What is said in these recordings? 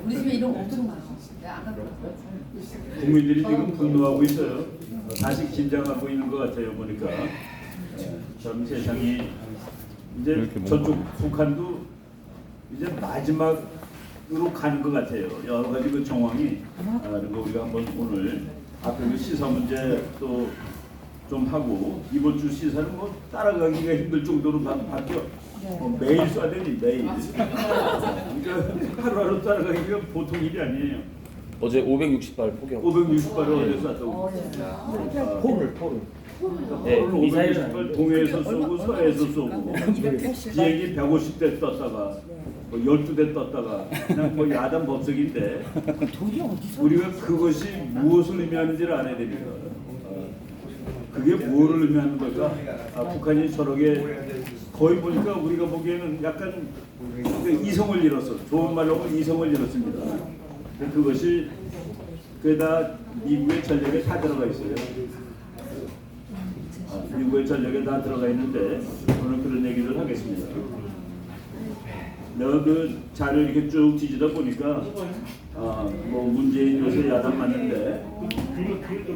우리 집에 이런 거 엄청 많아. 내가 아까 국민들이 지금 분노하고 있어요. 다시 긴장하고 있는 것 같아요. 보니까 참 세상이 이제 저쪽 북한도 이제 마지막으로 가는 것 같아요. 여러 가지 그 정황이 그리고 우리가 한번 오늘 앞에 그 시사 문제 또 좀 하고 이번 주 시사는 뭐 따라가기가 힘들 정도로 바뀌어. 매일 쏴야 되니 매일. 그러니까 하루하루 따라가기가 보통 일이 아니에요. 어제 560발 포격. 560발을 어디서 쐈다고? 포를. 네, 미사일을 동해에서 쏘고 서해에서 쏘고 비행기 150대 떴다가 뭐 12대 떴다가 그냥 뭐 야단 법석인데 우리가 그것이 무엇을 의미하는지를 알아야 됩니다. 그게 뭐를 의미하는 걸까? 북한이 저렇게 거의 보니까 우리가 보기에는 약간 이성을 잃었어. 좋은 말로 하면 이성을 잃었습니다. 그것이 다 미국의 전략에 다 들어가 있어요. 미국의 전략에 다 들어가 있는데 오늘 그런 얘기를 하겠습니다. 내가 그 자료를 이렇게 쭉 뒤지다 보니까 뭐 문재인 요새 야당 맞는데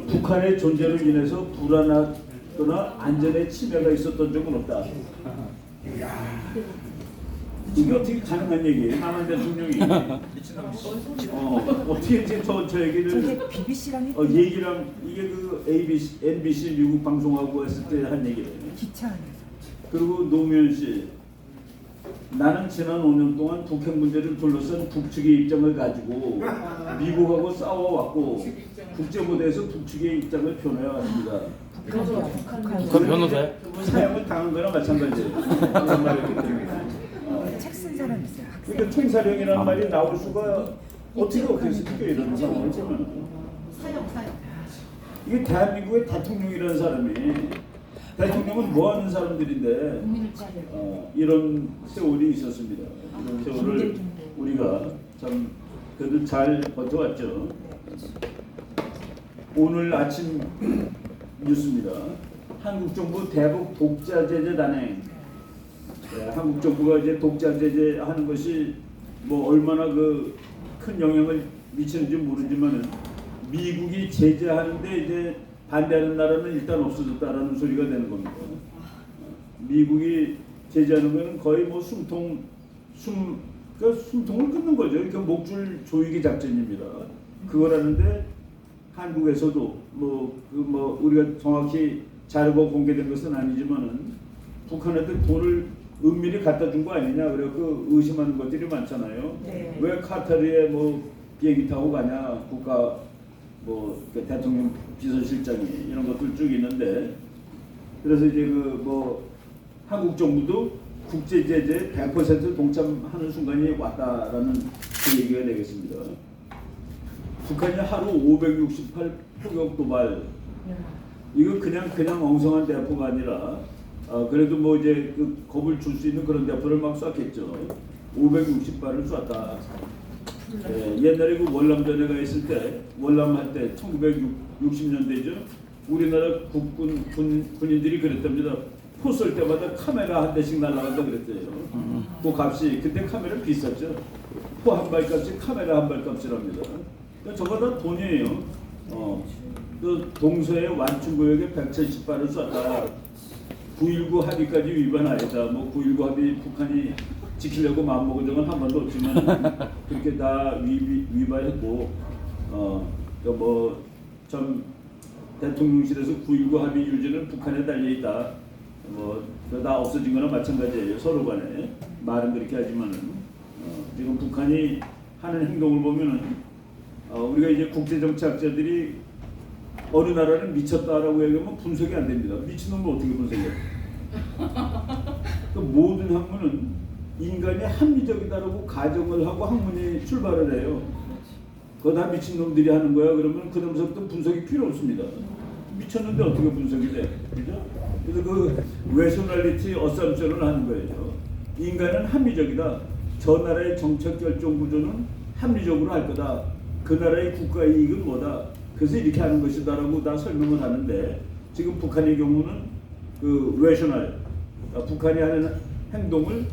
북한의 존재로 인해서 불안하거나 안전에 침해가 있었던 적은 없다. 이게 어떻게 가능한 얘기예요? 남한 대통령이 어떻게 이제 저 얘기를 BBC랑 얘기랑 이게 그 MBC 미국 방송하고 했을 때 한 얘기예요. 기차 안에서. 그리고 노무현 씨, 나는 지난 5년 동안 북핵 문제를 둘러싼 북측의 입장을 가지고 미국하고 싸워왔고 국제무대에서 북측의 입장을 표명해왔습니다. 그럼 변호사요? 사형을 당한 거랑 마찬가지예요. 그런 말을 책 쓴 사람 있어요. 그러니까 총사령이라는 말이 나올 수가 어떻게 있을까 이런 상황을 보면 사형. 이게 대한민국의 대통령이라는 사람이 대통령은 뭐 하는 사람들인데 이런 세월이 있었습니다. 이런 세월을 우리가 참 그래도 잘 버텨왔죠. 오늘 아침 뉴스입니다. 한국 정부 대북 독자 제재 단행. 한국 정부가 이제 독자 제재 하는 것이 뭐 얼마나 그 큰 영향을 미치는지 모르지만은 미국이 제재하는데 이제 반대하는 나라는 일단 없어졌다라는 소리가 되는 겁니다. 미국이 제재하는 거는 거의 뭐 숨통을 끊는 거죠. 그러니까 목줄 조이기 작전입니다. 그걸 하는데 한국에서도 뭐 우리가 정확히 자료가 공개된 것은 아니지만은 북한한테 돈을 은밀히 갖다 준 거 아니냐 그래 그 의심하는 것들이 많잖아요. 네. 왜 카타르에 뭐 비행기 타고 가냐 국가 그 대통령 비서실장이 이런 것들 쭉 있는데 그래서 이제 한국 정부도 국제 제재에 100% 동참하는 순간이 왔다라는 그 얘기가 되겠습니다. 북한이 하루 568 포격 도발 이거 그냥 엉성한 대포가 아니라 그래도 뭐 이제 그 겁을 줄 수 있는 그런 대포를 막 쐈겠죠. 560발을 쐈다. 옛날에 그 월남전에 가 있을 때 월남할 때 1960년대죠. 우리나라 군인들이 그랬답니다. 포 쏠 때마다 카메라 한 대씩 날아간다 그랬대요. 그 값이 그때 카메라 비쌌죠. 포 한 발 값이 카메라 한 발 값이랍니다. 그러니까 저거 다 돈이에요. 그 동서의 완충구역에 170발을 쐈다. 9.19 합의까지 위반하였다. 9.19 합의 북한이 지키려고 마음먹은 적은 한 번도 없지만 그렇게 다 위반했고 참 대통령실에서 9.19 합의 유지는 북한에 달려있다. 다 없어진 거나 마찬가지예요. 서로 간에 말은 그렇게 하지만은 지금 북한이 하는 행동을 보면은 우리가 이제 국제정치학자들이 어느 나라는 미쳤다라고 얘기하면 분석이 안 됩니다. 미친놈을 어떻게 분석해요? 그 모든 학문은 인간이 합리적이다라고 가정을 하고 학문이 출발을 해요. 그거 다 미친놈들이 하는 거야. 그러면 그 놈서부터 분석이 필요 없습니다. 미쳤는데 어떻게 분석이 돼? 그죠? 그래서 그 레셔널리티 어썸션을 하는 거예요. 인간은 합리적이다. 저 나라의 정책 결정 구조는 합리적으로 할 거다. 그 나라의 국가 이익은 뭐다. 그래서 이렇게 하는 것이다라고 다 설명을 하는데 지금 북한의 경우는 그 레셔널 북한이 하는 행동을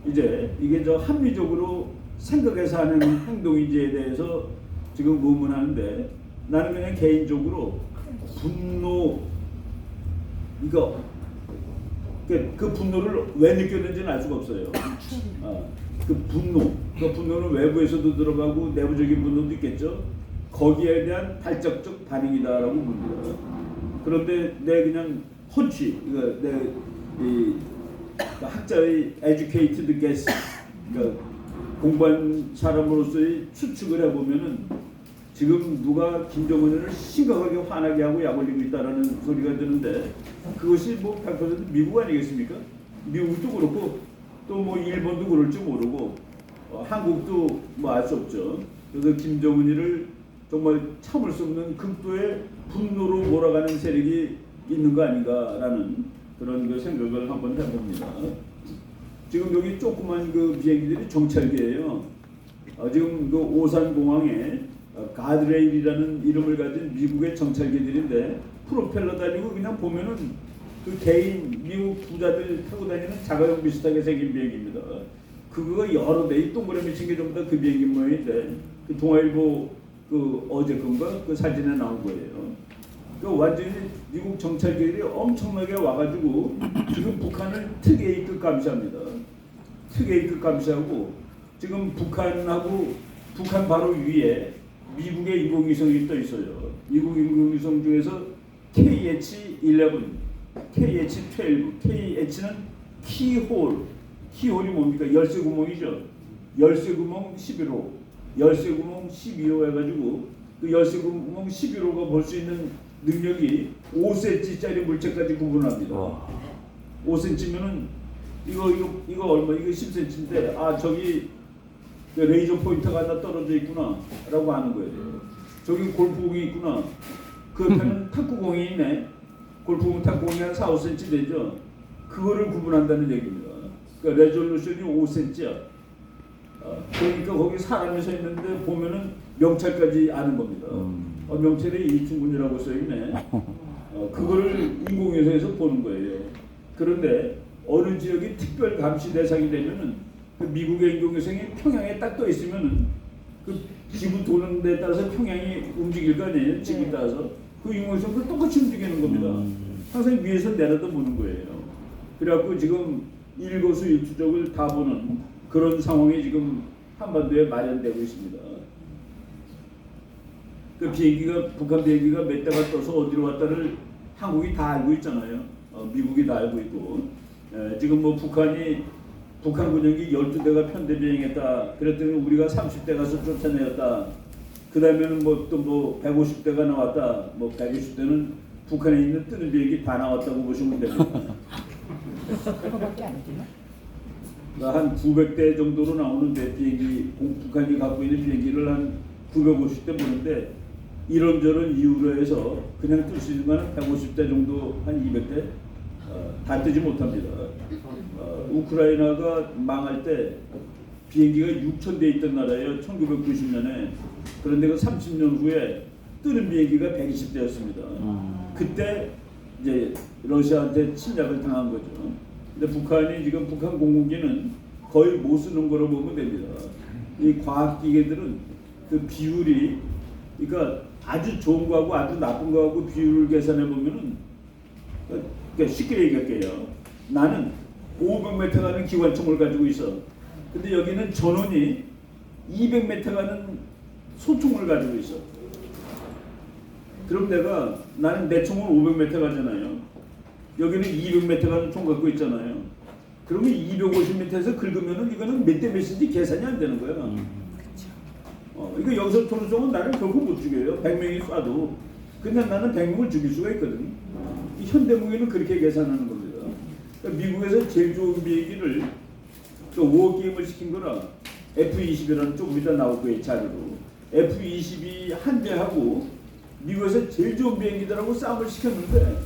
이제 이게 저 합리적으로 생각해서 하는 행동인지에 대해서 지금 의문하는데 나는 그냥 개인적으로 분노 이거 그 분노를 왜 느꼈는지는 알 수가 없어요. 그 분노는 외부에서도 들어가고 내부적인 분노도 있겠죠. 거기에 대한 발작적 반응이다라고 봅니다. 그런데 내 그냥 헌치, 내 학자의 educated guess, 그러니까 공부한 사람으로서의 추측을 해보면은 지금 누가 김정은을 심각하게 화나게 하고 약올리고 있다라는 소리가 드는데 그것이 뭐 100% 미국 아니겠습니까? 미국도 그렇고 또 뭐 일본도 그럴지 모르고 한국도 뭐 알 수 없죠. 그래서 김정은이를 정말 참을 수 없는 극도의 분노로 몰아가는 세력이 있는 거 아닌가라는 그런 그 생각을 한번 해봅니다. 지금 여기 조그만 그 비행기들이 정찰기예요. 지금 그 오산공항에 가드레일이라는 이름을 가진 미국의 정찰기들인데 프로펠러 달리고 그냥 보면은 그 개인 미국 부자들 타고 다니는 자가용 비슷하게 생긴 비행기입니다. 그거가 여러 대의 동그라미 친 게 전부 다 그 비행기 모양인데 그 동아일보 그 어제 그 사진에 나온 거예요. 그 완전히 미국 정찰기들이 엄청나게 와가지고 지금 북한을 특A급 감시합니다. 특A급 감시하고 지금 북한 바로 위에 미국의 인공위성이 떠 있어요. 미국 인공위성 중에서 KH-11, KH-12, KH는 키홀이 뭡니까? 열쇠 구멍이죠. 열쇠 구멍 11호, 열쇠 구멍 12호 해가지고 그 열쇠 구멍 11호가 볼 수 있는 능력이 5cm짜리 물체까지 구분합니다. 5cm면은 이거 얼마? 이거 10cm인데 저기 레이저 포인터가 하나 떨어져 있구나라고 하는 거예요. 저기 골프공이 있구나. 그 옆에는 탁구공이 있네. 골프공 탁구공이 한 4, 5cm 되죠. 그거를 구분한다는 얘기입니다. 그러니까 레졸루션이 5cm야. 그러니까 거기 사람이 서 있는데 보면은 명찰까지 아는 겁니다. 명찰에 이충군이라고 써있네. 그거를 인공위성에서 보는 거예요. 그런데 어느 지역이 특별 감시 대상이 되면은 그 미국의 인공위성이 평양에 딱 떠 있으면은 그 지구 도는 데 따라서 평양이 움직일 거 아니에요. 지구에 따라서 그 인공위성도 똑같이 움직이는 겁니다. 항상 위에서 내려다 보는 거예요. 그래갖고 지금 일거수일투족을 다 보는 그런 상황이 지금 한반도에 마련되고 있습니다. 그 비행기가 북한 비행기가 몇 대가 떠서 어디로 왔다를 한국이 다 알고 있잖아요. 미국이 다 알고 있고 지금 뭐 북한 군용기 12대가 편대 비행했다. 그랬더니 우리가 30대 가서 쫓아내었다. 그 다음에는 또 150대가 나왔다. 150대는 북한에 있는 뜨는 비행기 다 나왔다고 보시면 됩니다. 그거밖에 안 되나? 한 900대 정도로 나오는 비행기, 북한이 갖고 있는 비행기를 한 950대 보는데 이런저런 이유로 해서 그냥 뜰 수 있는 거는 150대 정도, 한 200대 다 뜨지 못합니다. 우크라이나가 망할 때 비행기가 6,000대 있던 나라예요. 1990년에. 그런데 그 30년 후에 뜨는 비행기가 120대였습니다. 그때 이제 러시아한테 침략을 당한 거죠. 근데 북한이 지금 북한 공군기는 거의 못 쓰는 거로 보면 됩니다. 이 과학기계들은 그 비율이 그러니까 아주 좋은 거하고 아주 나쁜 거하고 비율을 계산해 보면은 그러니까 쉽게 얘기할게요. 나는 500m 가는 기관총을 가지고 있어. 근데 여기는 전원이 200m 가는 소총을 가지고 있어. 그럼 나는 내 총은 500m 가잖아요. 여기는 200m 가는 총 갖고 있잖아요. 그러면 250m에서 긁으면은 이거는 몇 대 몇인지 계산이 안 되는 거야. 이거 여기서 쏘는 총은 나를 결코 못 죽여요. 100명이 쏴도. 근데 나는 100명을 죽일 수가 있거든. 이 현대무기는 그렇게 계산하는 겁니다. 그러니까 미국에서 제일 좋은 비행기를 워게임을 시킨 거라 F-22라는 조금 이따 나올 거예요. 자료로. F-22 한 대하고 미국에서 제일 좋은 비행기들하고 싸움을 시켰는데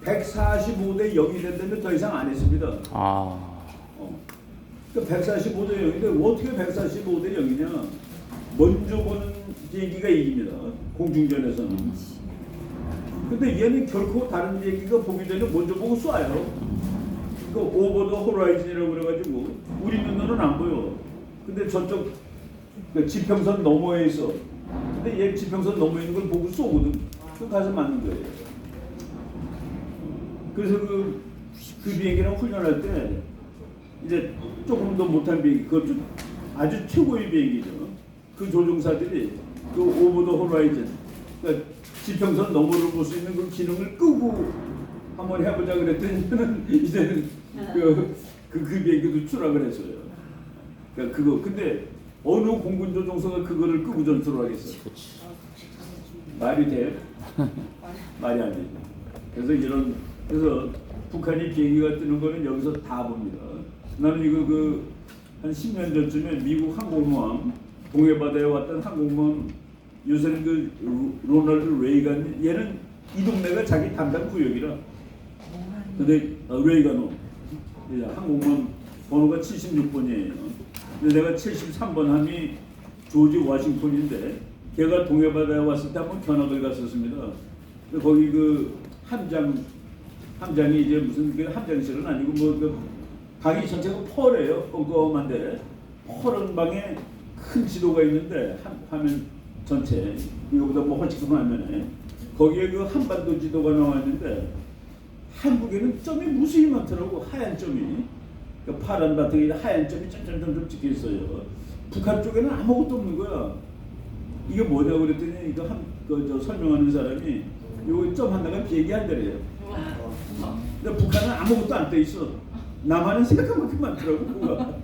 145대 0이 된다면 더 이상 안 했습니다. 그러니까 145대 0인데 어떻게 145대 0이냐? 먼저 보는 비행기가 이깁니다. 공중전에서는. 근데 얘는 결코 다른 비행기가 보기 전에 먼저 보고 쏴요. 그 오버 더 호라이즌이라고 그래가지고 우리 눈으로는 안 보여. 근데 저쪽 그 지평선 너머에 있어. 근데 얘 지평선 너머에 있는 걸 보고 쏘거든. 그 가서 맞는 거예요. 그래서 그 비행기랑 훈련할 때 이제 조금 더 못한 비행기, 그것도 아주 최고의 비행기죠. 그 조종사들이 그 오버 더 호라이즌, 그러니까 지평선 너머를 볼 수 있는 그 기능을 끄고 한번 해보자 그랬더니 이제는 그 비행기도 추락을 했어요. 그러니까 그거 근데 어느 공군 조종사가 그거를 끄고 전투를 하겠어? 말이 돼? 말이 안 되죠. 그래서 북한이 비행기가 뜨는 거는 여기서 다 봅니다. 나는 이거 한 10년 전쯤에 미국 항공모함 동해바다에 왔던 항공모함 요새는 로널드 레이건 얘는 이 동네가 자기 담당 구역이라. 근데 레이건호 항공모함 번호가 76번이에요. 근데 내가 73번 함이 조지 워싱턴인데 걔가 동해바다에 왔을 때 한번 견학을 갔었습니다. 거기 그 함장이 이제 무슨 그 함장실은 아니고 그 방이 전체가 펄이에요. 껌껌한데 펄은 방에 큰 지도가 있는데 화면 전체 이거보다 뭐 훨씬 큰 화면에 거기에 그 한반도 지도가 나와 있는데 한국에는 점이 무수히 많더라고. 하얀 점이. 그러니까 파란 바탕에 하얀 점이 점점점 찍혀 있어요. 북한 쪽에는 아무것도 없는 거야. 이게 뭐냐고 그랬더니 이거 저 설명하는 사람이 요 점 하나가 비행기 한 대래요. 근데 북한은 아무것도 안 떠 있어. 남한은 새까맣게 많더라고.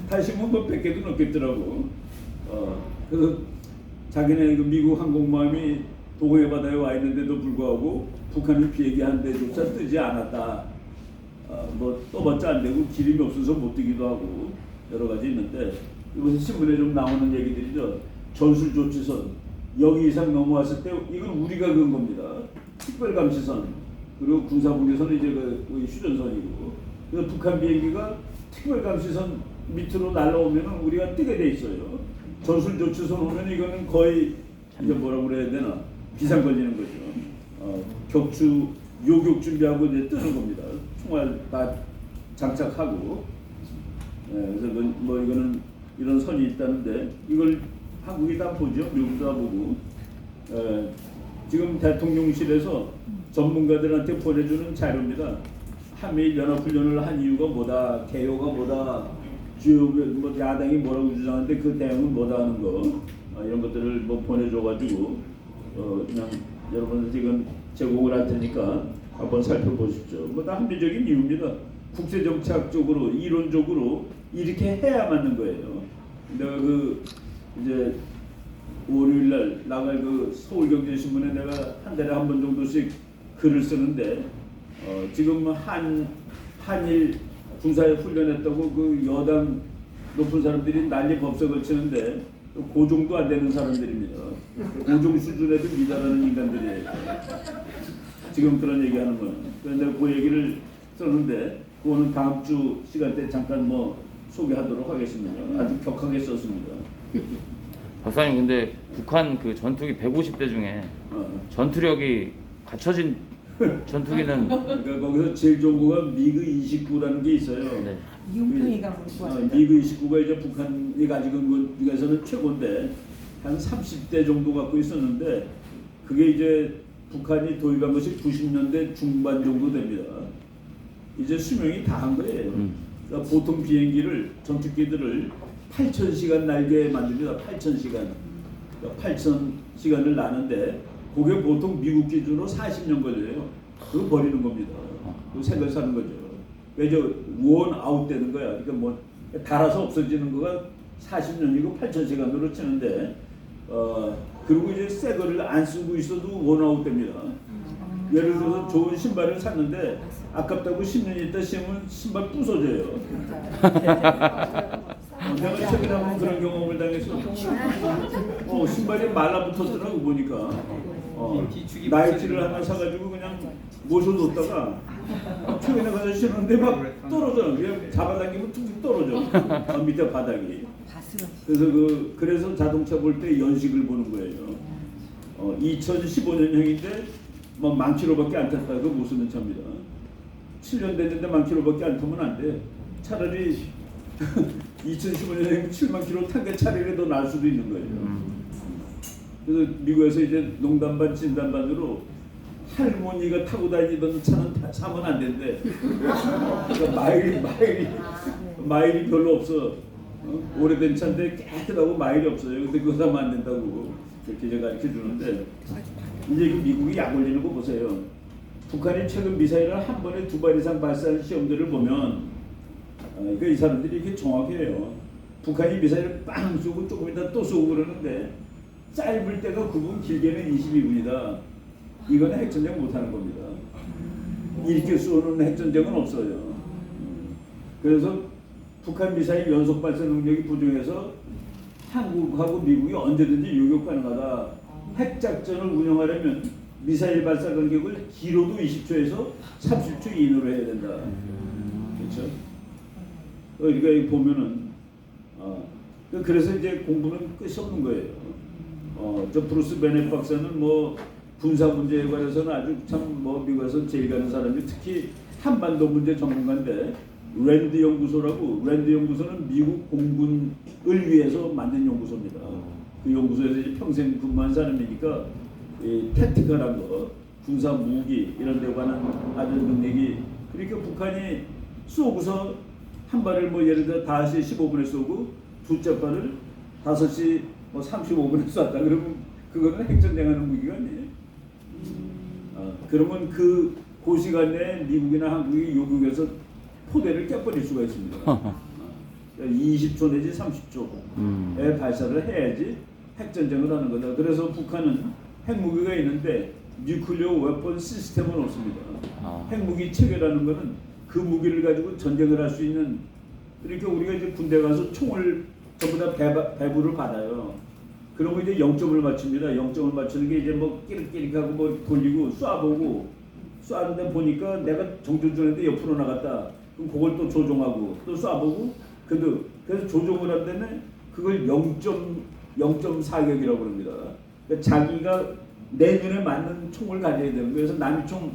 다시 뭐 100개도 넘겠더라고. 그래서 자기네 그 미국 항공모함이 동해바다에 와 있는데도 불구하고 북한은 비행기 한 대조차 뜨지 않았다. 뭐 떠봤자 안 되고 기름이 없어서 못 뜨기도 하고 여러 가지 있는데 이것은 신문에 좀 나오는 얘기들이죠. 전술조치선 여기 이상 넘어왔을 때 이건 우리가 그은 겁니다. 특별감시선 그리고 군사분계선은 이제 그 휴전선이고 그래서 북한 비행기가 특별감시선 밑으로 날라오면은 우리가 뜨게 돼 있어요. 전술조치선 오면 이거는 거의 이제 뭐라고 그래야 되나 비상 걸리는 거죠. 격추 요격 준비하고 이제 뜨는 겁니다. 총알 다 장착하고. 그래서 뭐 이거는 이런 선이 있다는데 이걸 한국이 다 보죠. 미국도 다 보고. 지금 대통령실에서 전문가들한테 보내주는 자료입니다. 한미일 연합훈련을 한 이유가 뭐다, 개요가 뭐다, 주요 뭐 야당이 뭐라고 주장하는데 그 대응은 뭐다 하는 거 이런 것들을 뭐 보내줘가지고 그냥 여러분들 지금 제공을 할 테니까 한번 살펴보십시오. 뭐 다 합리적인 이유입니다. 국제정치학적으로 이론적으로 이렇게 해야 맞는 거예요. 내가 이제 월요일날 나갈 서울경제신문에 내가 한 달에 한 번 정도씩 글을 쓰는데 지금 한일 군사에 훈련했다고 그 여당 높은 사람들이 난리 법석을 치는데 고종도 안 되는 사람들입니다. 고종 수준에도 미달하는 인간들이에요. 지금 그런 얘기하는 거는. 그런데 그 얘기를 썼는데 그거는 다음 주 시간 때 잠깐 뭐 소개하도록 하겠습니다. 아주 격하게 썼습니다. 박사님 근데 북한 그 전투기 150대 중에 전투력이 갖춰진 전투기는 그러니까 거기서 제일 좋은 거가 미그 29라는 게 있어요. 네. 이용평이가 무엇이죠? 미그 29가 이제 북한이 가지고 있는 것 중에서는 최고인데 한 30대 정도 갖고 있었는데 그게 이제 북한이 도입한 것이 90년대 중반 정도 됩니다. 이제 수명이 다 한 거예요. 그러니까 보통 비행기를 전투기들을 8,000시간 날게 만듭니다. 8,000시간. 그러니까 8,000시간을 나는데 그게 보통 미국 기준으로 40년 걸려요. 그거 버리는 겁니다. 그거 생각 사는 거죠. 왜저 원 아웃 되는 거야. 그러니까 뭐 달아서 없어지는 거가 40년이고 8,000시간으로 치는데 그리고 이제 새 거를 안 쓰고 있어도 원 아웃 됩니다. 예를 들어서 좋은 신발을 샀는데 아깝다고 10년 있다 신으면 신발 부서져요. 내가 최근에 한번 그런 경험을 당했어. 신발이 말라붙었더라고 보니까. 나이키를 하나 사가지고 그냥 모셔뒀다가 최근에 가서 신었는데 막 떨어져. 그냥 잡아당기면 툭툭 떨어져. 밑에 바닥이. 그래서 자동차 볼 때 연식을 보는 거예요. 2015년형인데 뭐 10,000km밖에 안 탔다. 그거 못 쓰는 차입니다. 7년 됐는데 10,000km밖에 안 타면 안 돼. 차라리 2015년에 7만 킬로 탄 차량이 날 수도 있는 거예요. 그래서 미국에서 이제 농담반 진담반으로 할머니가 타고 다니던 차는 사면 안 된대. 그러니까 마일이 별로 없어. 오래된 차인데 깨끗하고 마일이 없어요. 근데 그거 사면 안 된다고 그렇게 제가 가르쳐 주는데 이제 그 미국이 약 올리는 거 보세요. 북한이 최근 미사일을 한 번에 2발 이상 발사한 시험들을 보면 그러니까 이 사람들이 이게 정확해요. 북한이 미사일을 빵 쏘고 조금 있다 또 쏘고 그러는데 짧을 때가 9분 길게는 22분이다. 이거는 핵전쟁 못하는 겁니다. 이렇게 쏘는 핵전쟁은 없어요. 그래서 북한 미사일 연속 발사 능력이 부족해서 한국하고 미국이 언제든지 요격 가능하다. 핵작전을 운영하려면 미사일 발사 간격을 길어도 20초에서 30초 이내로 해야 된다. 그렇죠? 그러니까 보면은 그래서 이제 공부는 끝이 없는 거예요. 저 브루스 베넷 박사는 뭐 군사 문제에 관해서는 아주 참 뭐 미국에서 제일 가는 사람이 특히 한반도 문제 전문가인데 랜드 연구소는 미국 공군을 위해서 만든 연구소입니다. 그 연구소에서 이제 평생 근무한 사람이니까 택티컬한 거, 군사 무기 이런 데 관한 아주 능력이 그러니까 북한이 쏘고서 한 발을 뭐 예를 들어 5시 15분에 쏘고 둘째 발을 5시 뭐 35분에 쐈다 그러면 그거는 핵전쟁하는 무기가 아니에요. 그러면 그 시간 내에 미국이나 한국이 요격해서 포대를 깨버릴 수가 있습니다. 20초 내지 30초에 발사를 해야지 핵전쟁을 하는 거다. 그래서 북한은 핵무기가 있는데 뉴클리어 웨폰 시스템은 없습니다. 핵무기 체계라는 거는 그 무기를 가지고 전쟁을 할 수 있는 그러니까 우리가 이제 군대 가서 총을 전부 다 배부를 받아요. 그러면 이제 0점을 맞춥니다. 0점을 맞추는 게 이제 뭐 끼릭끼릭하고 뭐 돌리고 쏴보고 쐈는데 보니까 내가 정조준인데 옆으로 나갔다. 그럼 그걸 또 조종하고 또 쏴보고 그래서 조종을 할 때는 그걸 0.4격이라고 합니다. 그러니까 자기가 내 눈에 맞는 총을 가져야 되는 거예요. 그래서 남이 총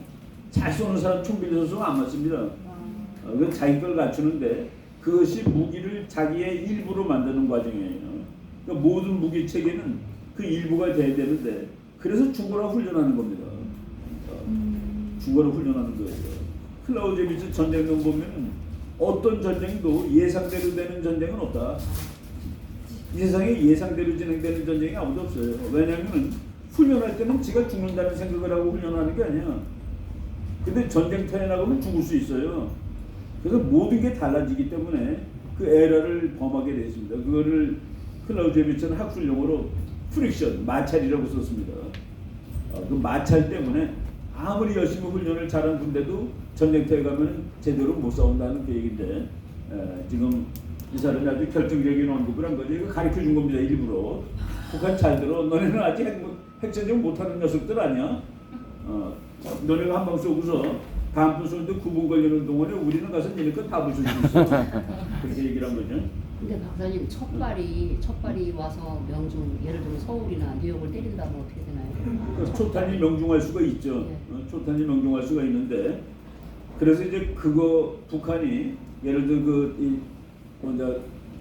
잘 쏘는 사람 총 빌려서 쏘면 안 맞습니다. 그래서 자기 걸 갖추는데 그것이 무기를 자기의 일부로 만드는 과정이에요. 그러니까 모든 무기 체계는 그 일부가 돼야 되는데 그래서 죽어라 훈련하는 겁니다. 죽어라 훈련하는 거예요. 클라우제비츠 전쟁을 보면 어떤 전쟁도 예상대로 되는 전쟁은 없다. 이 세상에 예상대로 진행되는 전쟁이 아무도 없어요. 왜냐하면 훈련할 때는 지가 죽는다는 생각을 하고 훈련하는 게 아니야. 근데 전쟁터에 나가면 죽을 수 있어요. 그래서 모든 게 달라지기 때문에 그 에러를 범하게 되었습니다. 그거를 클라우제비츠는 학술용어로 프릭션, 마찰이라고 썼습니다. 그 마찰 때문에 아무리 열심히 훈련을 잘한 군대도 전쟁터에 가면 제대로 못 싸운다는 그 얘기인데 지금 이 사람이 아주 결정적인 언급을 한 거죠. 이거 가르쳐 준 겁니다. 일부러. 북한 잘 들어. 너네는 아직 핵전쟁 못하는 녀석들 아니야? 너네가 한 방 쏘고서 다음 번 쏘는데 9분 걸리는 동안에 우리는 가서 니네 거다 부술 수 있어. 그렇게 얘기를 한 거죠. 근데 박사님 첫발이 와서 명중 예를 들면 서울이나 뉴욕을 때린다면 어떻게 되나요? 초탄이 명중할 수가 있죠. 네. 초탄이 명중할 수가 있는데 그래서 이제 그거 북한이 예를 들어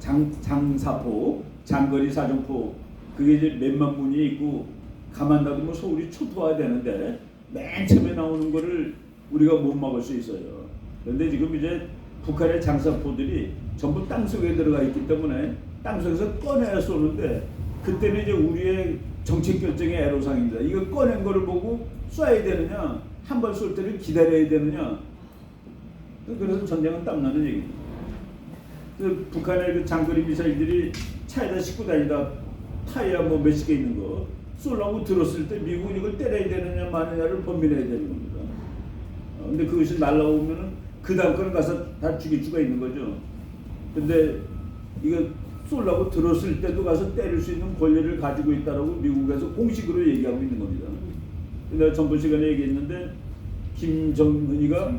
장사포, 장거리 사정포 그게 이제 몇만 문이 있고 가만 놔두면 서울이 초토화 되는데 맨 처음에 나오는 거를 우리가 못 막을 수 있어요. 그런데 지금 이제 북한의 장사포들이 전부 땅속에 들어가 있기 때문에 땅속에서 꺼내야 쏘는데 그때는 이제 우리의 정책 결정의 애로사항입니다. 이거 꺼낸 거를 보고 쏴야 되느냐 한 발 쏠 때를 기다려야 되느냐 그래서 전쟁은 땀나는 얘기입니다. 그 북한의 그 장거리 미사일들이 차에다 싣고 다니다 타이어 뭐 몇십 개 있는 거 쏠라고 들었을 때 미국은 이걸 때려야 되느냐 마느냐를 번민해야 되는 겁니다. 근데 그것이 날라오면은 그 다음 거는 가서 다 죽일 수가 있는 거죠. 근데 이거 쏠라고 들었을 때도 가서 때릴 수 있는 권리를 가지고 있다라고 미국에서 공식으로 얘기하고 있는 겁니다. 내가 전번 시간에 얘기했는데 김정은이가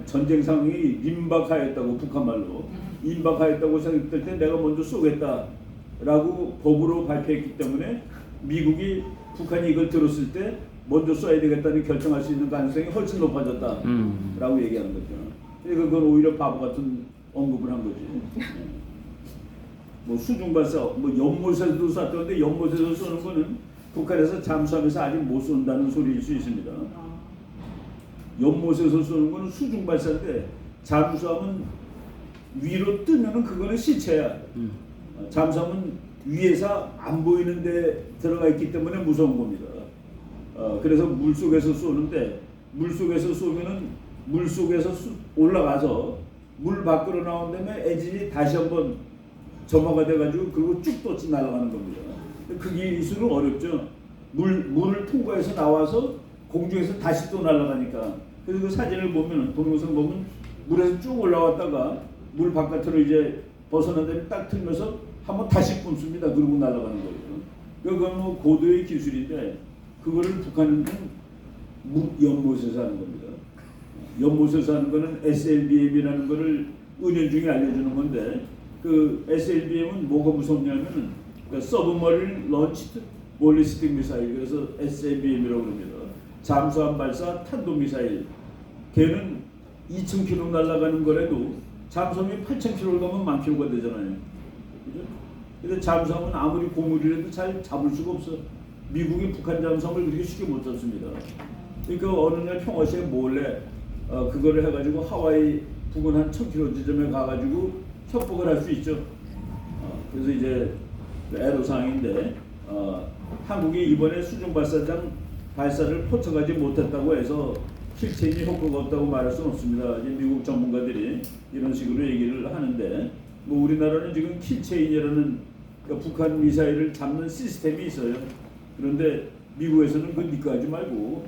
전쟁 상황이 임박하였다고 북한말로 임박하였다고 생각될 때 내가 먼저 쏘겠다라고 법으로 발표했기 때문에 미국이 북한이 이걸 들었을 때 먼저 쏴야 되겠다는 결정할 수 있는 가능성이 훨씬 높아졌다라고 얘기하는 거죠. 그건 오히려 바보 같은 언급을 한 거지. 뭐 수중 발사, 뭐 연못에서도 쐈던데 연못에서 쏘는 거는 북한에서 잠수함에서 아직 못 쏜다는 소리일 수 있습니다. 연못에서 쏘는 거는 수중 발사인데 잠수함은 위로 뜨면은 그거는 시체야. 잠수함은 위에서 안 보이는데 들어가 있기 때문에 무서운 겁니다. 그래서 물 속에서 쏘는데 물 속에서 쏘면은 물 속에서 올라가서 물 밖으로 나온 다음에 엔진이 다시 한번 점화가 돼가지고 그리고 쭉 뻗치 날아가는 겁니다. 그 기술은 어렵죠. 물을 통과해서 나와서 공중에서 다시 또 날아가니까. 그래서 그 사진을 보면 동영상 보면 물에서 쭉 올라왔다가 물 바깥으로 이제 벗어난 다음에 딱 틀면서 한번 다시 뿜습니다. 그리고 날아가는 거예요. 그건 뭐 고도의 기술인데 그거를 북한은 연못에서 하는 겁니다. 연못에서 하는 거는 SLBM이라는 거를 은연중에 알려주는 건데 그 SLBM은 뭐가 무섭냐면은 그러니까 서브머린 런치드 볼리스틱 미사일, 그래서 SLBM이라고 합니다. 잠수함 발사 탄도 미사일. 걔는 2,000km 날아가는 거라도 잠수함이 8,000km 가면 10,000km가 되잖아요. 그죠? 근데 잠수함은 아무리 고물이라도 잘 잡을 수가 없어. 미국이 북한 잠수함을 그렇게 쉽게 못 잡습니다. 그러니까 어느 날 평화시에 몰래 그거를 해가지고 하와이 부근 한 1,000km 지점에 가가지고 협박을 할 수 있죠. 그래서 이제 애로사항인데 한국이 이번에 수중 발사장 발사를 포착하지 못했다고 해서 킬체인이 효과가 없다고 말할 수는 없습니다. 이제 미국 전문가들이 이런 식으로 얘기를 하는데 뭐 우리나라는 지금 킬체인이라는 그러니까 북한 미사일을 잡는 시스템이 있어요. 그런데 미국에서는 그거 니꺼 하지 말고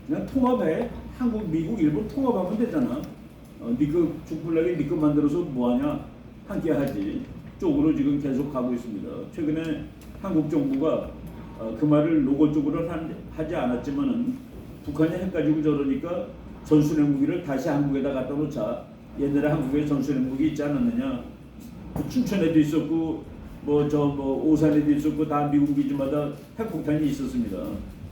그냥 통합해. 한국, 미국, 일본 통합하면 되잖아. 니꺼 죽불나게 니꺼 만들어서 뭐하냐 함께 하지 쪽으로 지금 계속 가고 있습니다. 최근에 한국 정부가 그 말을 노골적으로 하지 않았지만은 북한이 핵가지고 저러니까 전술핵 무기를 다시 한국에다 갖다 놓자. 옛날에 한국에 전술핵 무기 있지 않았느냐. 춘천에도 있었고 뭐 오산에도 있었고 다 미국 기지마다 핵폭탄이 있었습니다.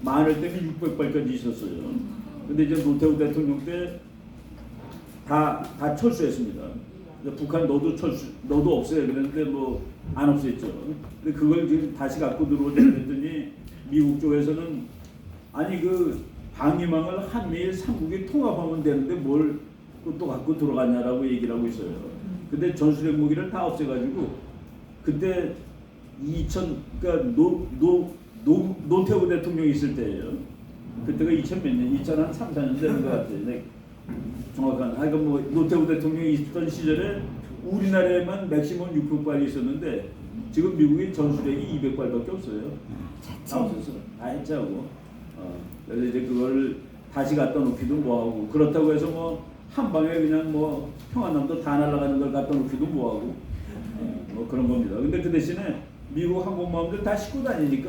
많을 때는 600발까지 있었어요. 근데 이제 노태우 대통령 때 다 철수했습니다. 북한 너도 없애요. 그랬는데 뭐 안 없앴죠. 근데 그걸 지금 다시 갖고 들어오자 그랬더니 미국 쪽에서는 아니 그 방위망을 한미일 3국이 통합하면 되는데 뭘 또 갖고 들어가냐라고 얘기를 하고 있어요. 근데 전술핵 무기를 다 없애가지고 그때 그러니까 노태우 대통령이 있을 때예요. 그때가 2000몇 년, 2003, 4년 되는 것 같아요. 네. 정확한. 하여간 뭐 노태우 대통령이 있던 시절에 우리나라에만 맥시멈 600발이 있었는데 지금 미국이 전술핵이 200발밖에 없어요. 다 없었어. 다 해체하고. 그래서 이제 그걸 다시 갖다 놓기도 뭐하고 그렇다고 해서 뭐 한 방에 그냥 뭐 평안남도 다 날아가는 걸 갖다 놓기도 뭐하고 뭐 그런 겁니다. 근데 그 대신에 미국 항공모함들 다 싣고 다니니까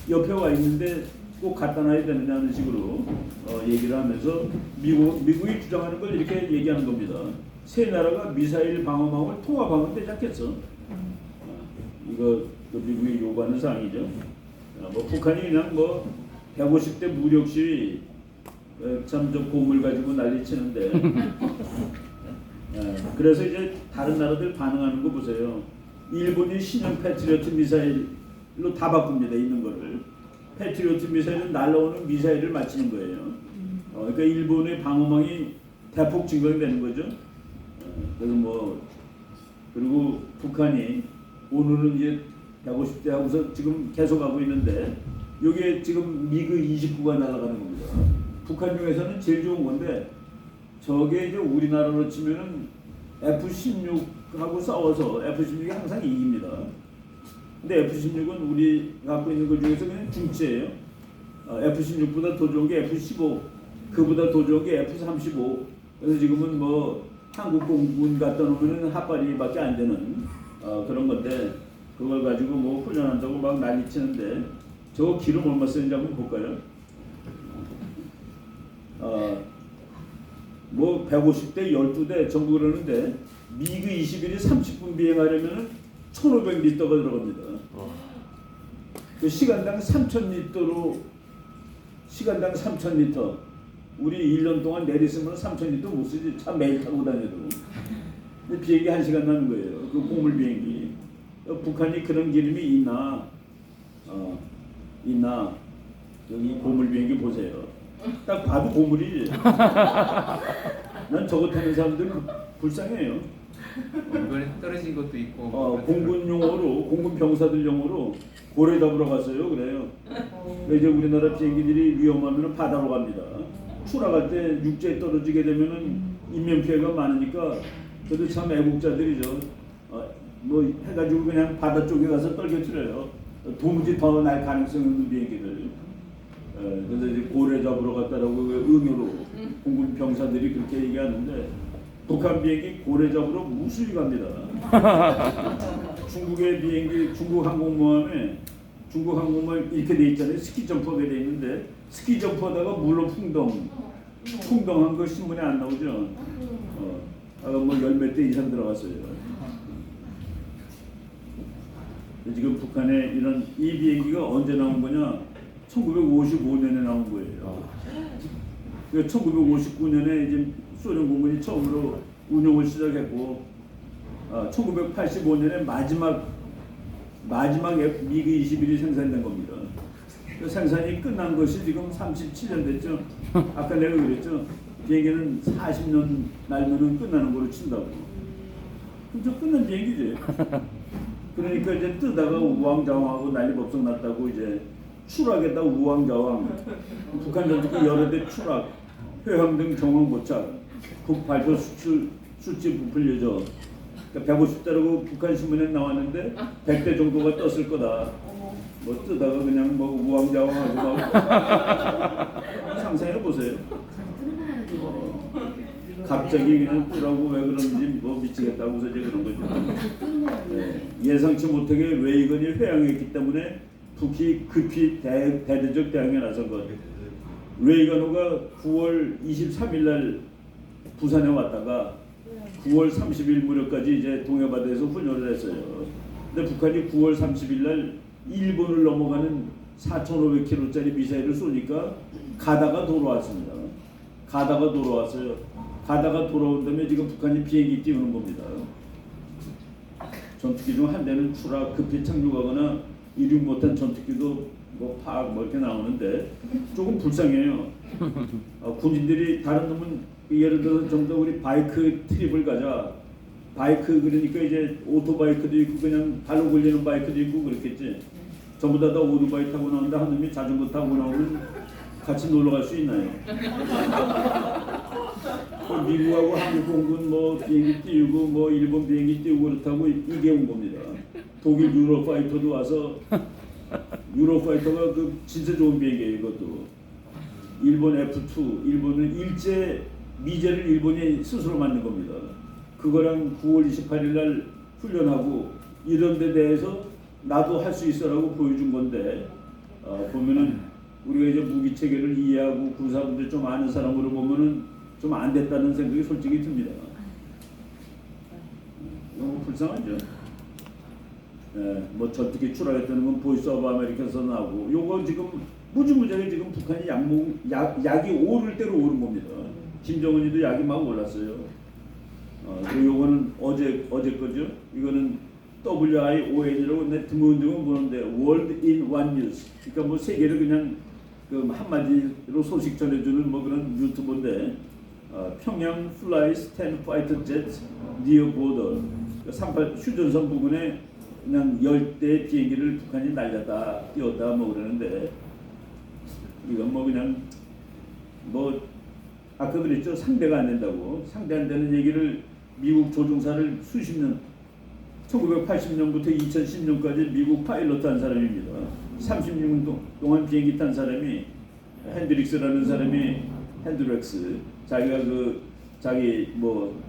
옆에 와 있는데 꼭 갖다 놔야 되느냐는 식으로 얘기를 하면서 미국이 주장하는 걸 이렇게 얘기하는 겁니다. 세 나라가 미사일 방어망을 통합하면 되지 않겠어? 이거 미국이 요구하는 사항이죠. 뭐 북한이 그냥 뭐 150대 무력 시위 참 좀 고물 가지고 난리치는데 그래서 이제 다른 나라들 반응하는 거 보세요. 일본이 신형 패트리어트 미사일로 다 바꿉니다. 있는 거를. 패트리어트 미사일은 날아오는 미사일을 맞추는 거예요. 그러니까 일본의 방어망이 대폭 증강되는 거죠. 그래서 뭐 그리고 북한이 오늘은 이제 150대 하고서 지금 계속 하고 있는데 이게 지금 미그 29가 날아가는 겁니다. 북한 중에서는 제일 좋은 건데 저게 이제 우리나라로 치면은 F-16하고 싸워서 F-16이 항상 이깁니다. 근데 F-16은 우리 갖고 있는 것 중에서 그냥 중체예요. F-16보다 더 좋은 게 F-15, 그보다 더 좋은 게 F-35. 그래서 지금은 뭐 한국 공군 갖다 놓으면 핫바리밖에 안 되는 그런 건데 그걸 가지고 뭐 훈련한다고 막 난리치는데 저거 기름 얼마 쓰는지 한번 볼까요? 뭐 150대 12대 전부 그러는데 미그 21이 30분 비행하려면 1,500리터가 들어갑니다. 그 시간당 3,000리터로 시간당 3,000리터. 우리 1년 동안 내리쓰면 3,000리터 못 쓰지. 차 매일 타고 다녀도. 근데 비행기 1시간 나는 거예요. 그 고물 비행기. 북한이 그런 기름이 있나? 있나? 여기 고물 비행기 보세요. 딱 봐도 고물이지. 난 저거 타는 사람들 불쌍해요. 이번에 떨어진 것도 있고. 공군 용어로, 공군 병사들 용어로 고래 잡으러 갔어요. 그래요. 이제 우리나라 비행기들이 위험하면 바다로 갑니다. 추락할 때 육지에 떨어지게 되면은 인명 피해가 많으니까 그래도 참 애국자들이죠. 뭐 해가지고 그냥 바다 쪽에 가서 떨겨뜨려요. 도무지 더 날 가능성이 없는 비행기들. 그래서 이제 고래 잡으러 갔다라고 의미로 공군 병사들이 그렇게 얘기하는데 북한 비행기 고래 잡으러 무수히 갑니다. 중국의 비행기, 중국 항공모함에 이렇게 돼 있잖아요. 스키 점퍼가 돼 있는데 스키 점퍼다가 물로 풍덩한 거 신문에 안 나오죠. 뭐 10몇 대 이상 들어갔어요. 지금 북한에 이런 이 비행기가 언제 나온 거냐? 1955년에 나온 거예요. 1959년에 이제 소련 공군이 처음으로 운용을 시작했고, 1985년에 마지막 미그 21이 생산된 겁니다. 그 생산이 끝난 것이 지금 37년 됐죠. 아까 내가 그랬죠. 비행기는 40년 날면은 끝나는 거로 친다고. 그럼 저 끝난 비행기지. 그러니까 이제 뜨다가 우왕좌왕하고 난리법석 났다고 이제 추락했다 우왕좌왕. 북한 전투기 여러 대 추락, 회항 등 정황 고착, 북 발표 수치 부풀 예정. 그러니까 150대라고 북한 신문에 나왔는데 100대 정도가 떴을 거다. 뭐 뜨다가 그냥 뭐 우왕좌왕하고 막 상상해 보세요. 갑자기 그냥 뜨라고 왜 그런지 뭐 미치겠다고서 이제 그런 거죠. 네. 예상치 못하게 레이건이 회항했기 때문에 북이 급히 대대적 대항에 나선 것. 레이건호가 9월 23일 날 부산에 왔다가 9월 30일 무렵까지 이제 동해바다에서 훈련을 했어요. 근데 북한이 9월 30일 날 일본을 넘어가는 4,500km짜리 미사일을 쏘니까 가다가 돌아왔습니다. 가다가 돌아온 다음에 지금 북한이 비행기 띄우는 겁니다. 전투기 중 한 대는 추락, 급히 착륙하거나 이륙 못한 전투기도 뭐 이렇게 나오는데 조금 불쌍해요. 군인들이 다른 놈은 예를 들어서 좀 더 우리 바이크 트립을 가자. 바이크 그러니까 이제 오토바이크도 있고 그냥 발로 굴리는 바이크도 있고 그렇겠지. 전부 다 오토바이 타고 나오는데 한 놈이 자전거 타고 나오면 같이 놀러 갈 수 있나요? 미국하고 한국 공군 뭐 비행기 띄우고 뭐 일본 비행기 띄우고 그렇다고 이게 온 겁니다. 독일 유로파이터도 와서 유로파이터가 그 진짜 좋은 비행기예요. 이것도 일본 F2 일본은 미제를 일본이 스스로 만든 겁니다. 그거랑 9월 28일 날 훈련하고 이런 데 대해서 나도 할 수 있어라고 보여준 건데 보면은 우리가 이제 무기 체계를 이해하고 군사분들 좀 아는 사람으로 보면은 좀 안 됐다는 생각이 솔직히 듭니다. 너무 불쌍하죠. 뭐 전투기 추락했다는 건 보이스 오브 아메리카에서 나오고 요거 지금 무지무지하게 지금 북한이 약이 오를 대로 오른 겁니다. 김정은이도 약이 막 올랐어요. 그리고 요거는 어제 거죠. 이거는 WION이라고 내 드문드문 보는데 World in One News. 그러니까 뭐 세계를 그냥 그 한마디로 소식 전해주는 뭐 그런 유튜브인데 평양 flies 10 fighter jets near border. 38 휴전선 부근에 그냥 10대 비행기를 북한이 날렸다 띄웠다 뭐 그러는데 이건 뭐 그냥 뭐 아까 그랬죠. 상대가 안 된다고. 상대 안 되는 얘기를 미국 조종사를 수십 년 1980년부터 2010년까지 미국 파일럿 한 사람입니다. 36년 동안 비행기 탄 사람이 핸드릭스라는 사람이 핸드렉스 자기가 자기 뭐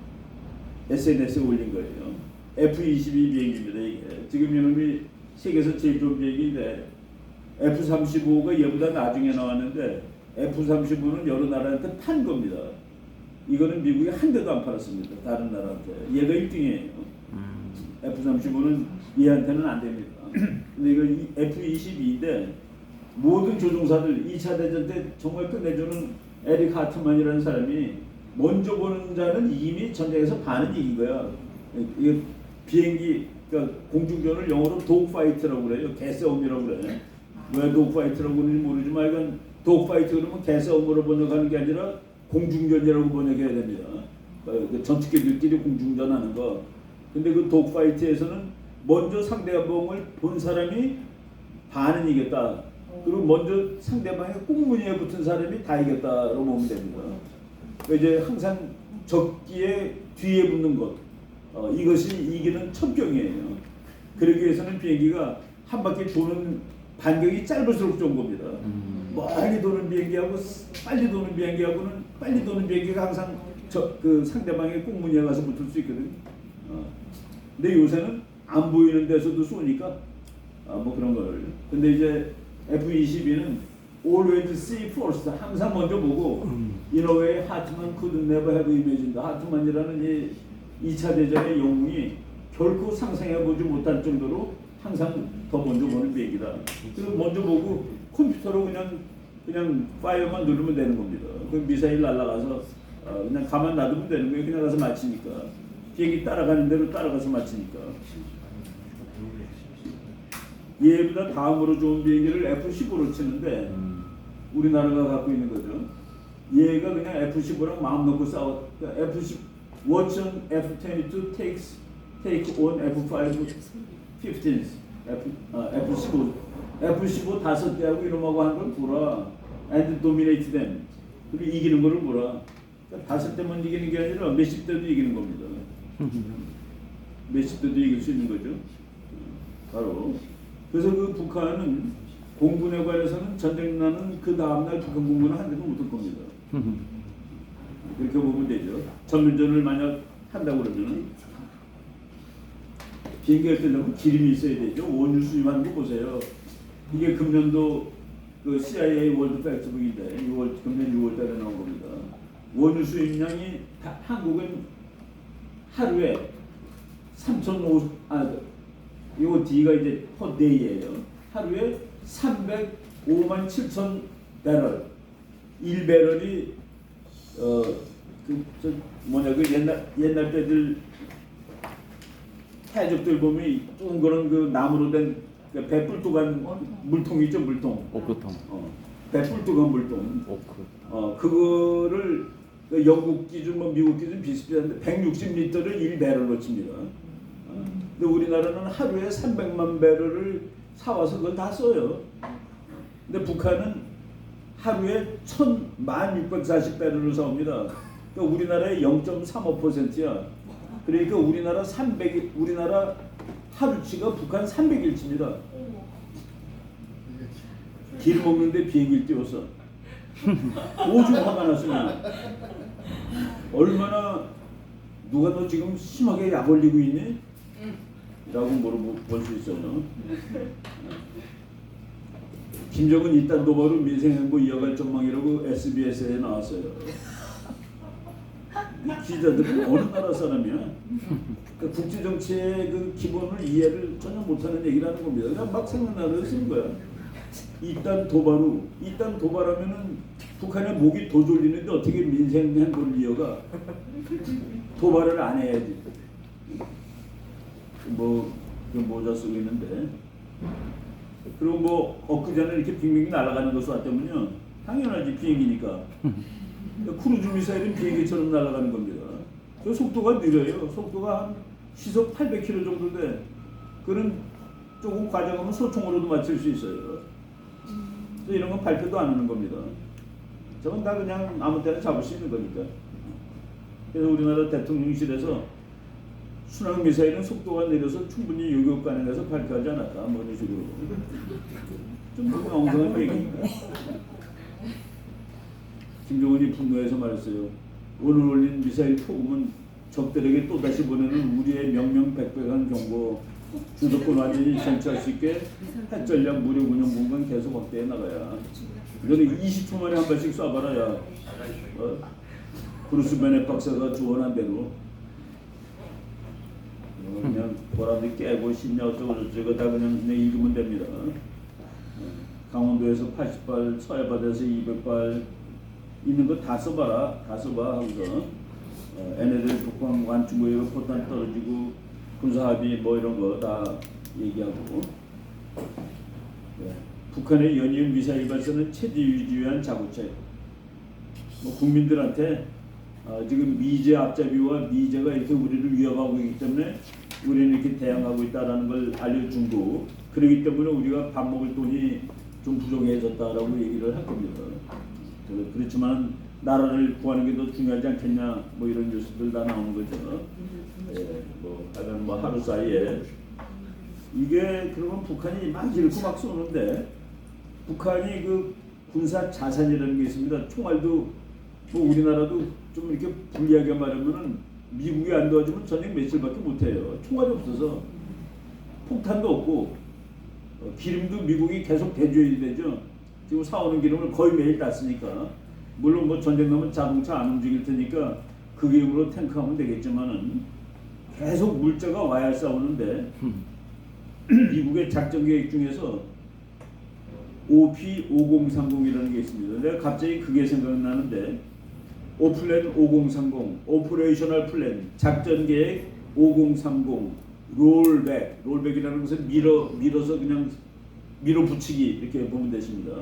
SNS에 올린 거예요. F-22 비행기입니다. 이게 지금 이놈이 세계에서 제일 좋은 비행기인데 F-35가 얘보다 나중에 나왔는데 F-35는 여러 나라한테 판 겁니다. 이거는 미국이 한 대도 안 팔았습니다. 다른 나라한테. 얘가 1등이에요. F-35는 얘한테는 안 됩니다. 근데 이거 F-22인데 모든 조종사들 2차 대전 때 정말 끝내주는 에릭 하트만이라는 사람이 먼저 보는 자는 이미 전쟁에서 반은 이긴 거야. 이게 비행기 그러니까 공중전을 영어로 독파이트라고 그래요. 개싸움이라고 그래. 왜 독파이트라고 그러는지 모르지만 이건 독파이트 그러면 개싸움으로 번역하는 게 아니라 공중전이라고 번역해야 됩니다. 전투기들끼리 공중전하는 거. 근데 그 독파이트에서는 먼저 상대방을 본 사람이 반은 이겼다. 그리고 먼저 상대방의 꽁무니에 붙은 사람이 다 이겼다라고 보면 됩니다. 그러니까 이제 항상 적기에 뒤에 붙는 것 이것이 이기는 첩경이에요. 그러기 위해서는 비행기가 한 바퀴 도는 반경이 짧을수록 좋은 겁니다. 멀리 도는 비행기하고 빨리 도는 비행기하고는 빨리 도는 비행기가 항상 그 상대방의 꽁무니에 가서 붙을 수 있거든요. 근데 요새는 안 보이는 데서도 쏘니까 뭐 그런 걸. 근데 이제 F-22는 always see first, 항상 먼저 보고 in a way Hartman could never have imagined. 하트만이라는 이 2차 대전의 영웅이 결코 상상해보지 못할 정도로 항상 더 먼저 보는 비행기다. 그리고 먼저 보고 컴퓨터로 그냥 파이어만 누르면 되는 겁니다. 그 미사일 날아가서 그냥 가만 놔두면 되는 거예요. 그냥 가서 맞히니까. 비행기 따라가는 대로 따라가서 맞히니까. 얘보다 다음으로 좋은 비행기를 F-15로 치는데 우리나라가 갖고 있는 거죠. 얘가 그냥 F-15랑 마음 놓고 싸워. 그러니까 F-15 Watch on F-22 take on F-5-15 F-15 F-15 다섯 대하고 이놈하고 한 걸 보라. And dominate them. 그리고 이기는 거를 보라. 그러니까 다섯 대만 이기는 게 아니라 몇십 대도 이기는 겁니다. 몇십 대도 이길 수 있는 거죠. 바로. 그래서 그 북한은 공군에 관해서는 전쟁 나는 그 다음날 북한 공군은 한 대도 못할 겁니다. 그렇게 보면 되죠. 전면전을 만약 한다고 그러면은 비행기가 뜨려면 기름이 있어야 되죠. 원유 수입하는 거 보세요. 이게 금년도 그 CIA 월드 팩트북인데 금년 6월달에 나온 겁니다. 원유 수입량이 한국은 하루에 3,500 이거 D가 이제 per day예요. 하루에 305만 7천 배럴. 1배럴이 옛날 때들 해적들 보면 둥그런 그 나무로 된 배불뚝한 물통 있죠, 물통. 오크통. 배불뚝한 물통. 오크. 그거를 영국 기준, 뭐 미국 기준 비슷비슷한데 160리터를 1배럴로 칩니다. 근데 우리나라는 하루에 300만 배럴을 사와서 그걸 다 써요. 근데 북한은 하루에 1,640배럴을 사옵니다. 그러니까 우리나라의 0.35%야. 그러니까 우리나라 하루치가 북한 300일치입니다. 길 먹는데 비행기를 띄워서 오죽 화가 났으면 얼마나 누가 너 지금 심하게 약 올리고 있니? 라고 물어볼 수 있어요. 김정은 이딴 도발로 민생행보 이어갈 전망이라고 SBS에 나왔어요. 이 기자들은 어느 나라 사람이야? 그러니까 국제정치의 그 기본을 이해를 전혀 못하는 얘기를 하는 겁니다. 그냥 막 생각나는 쓰는 거야. 이딴 도발하면은 북한의 목이 더 졸리는데 어떻게 민생행보를 이어가? 도발을 안 해야지. 그 모자 쓰고 있는데. 그리고 뭐 엊그제는 이렇게 빙빙 날아가는 거 쏘았다면요. 당연하지, 비행기니까. 크루즈 미사일은 비행기처럼 날아가는 겁니다. 그 속도가 느려요. 속도가 한 시속 800km 정도 돼. 그런 조금 과정하면 소총으로도 맞출 수 있어요. 그래서 이런 건 발표도 안 하는 겁니다. 저건 다 그냥 아무 때나 잡을 수 있는 거니까. 그래서 우리나라 대통령실에서 순항 미사일은 속도가 느려서 충분히 요격 가능해서 발표하지 않았다. 뭐 이런 식으로. 좀 너무 엉성한 얘기입니다. 김정은이 분노해서 말했어요. 오늘 올린 미사일 폭음은 적들에게 또다시 보내는 우리의 명명백백한 경고. 주도권 완전히 쟁취할 수 있게 핵전략 무력 운영 공간 계속 확대해 나가야. 이거는 20초 만에 한 발씩 쏴봐라 야. 브루스 베넷 박사가 조언한 대로. 그냥 보람이 깨고 싶냐 어쩌고 저쩌고 다 그냥 읽으면 됩니다. 강원도에서 80발, 서해바다에서 200발 있는 거 다 써봐라. 다 써봐 하고서 얘네들 북방 완충고에 포탄 떨어지고 군사 합의 뭐 이런 거 다 얘기하고 북한의 연이은 미사일 발사는 체제 유지 위한 자구책. 뭐 국민들한테 지금 미제 앞잡이와 미제가 이렇게 우리를 위협하고 있기 때문에 우리는 이렇게 대항하고 있다라는 걸 알려준 거. 그렇기 때문에 우리가 밥 먹을 돈이 좀 부족해졌다라고 얘기를 할 겁니다. 그렇지만 나라를 구하는 게 더 중요하지 않겠냐 뭐 이런 뉴스들 다 나오는 거죠. 뭐 하여간 뭐 하루 사이에 이게 그러면 북한이 막 잃고 막 쏘는데 북한이 그 군사 자산이라는 게 있습니다. 총알도 뭐 우리나라도 좀 이렇게 불리하게 말하면은 미국이 안 도와주면 전쟁 며칠밖에 못해요. 총알이 없어서 폭탄도 없고 기름도 미국이 계속 대줘야 되죠. 지금 사오는 기름을 거의 매일 다 쓰니까 물론 뭐 전쟁 나면 자동차 안 움직일 테니까 그 기름으로 탱크하면 되겠지만은 계속 물자가 와야 싸우는데 미국의 작전 계획 중에서 OP5030이라는 게 있습니다. 내가 갑자기 그게 생각나는데 오플랜 5030, 오퍼레이셔널 플랜, 작전 계획 5030, 롤백이라는 것은 밀어서 그냥 밀어붙이기 이렇게 보면 되십니다.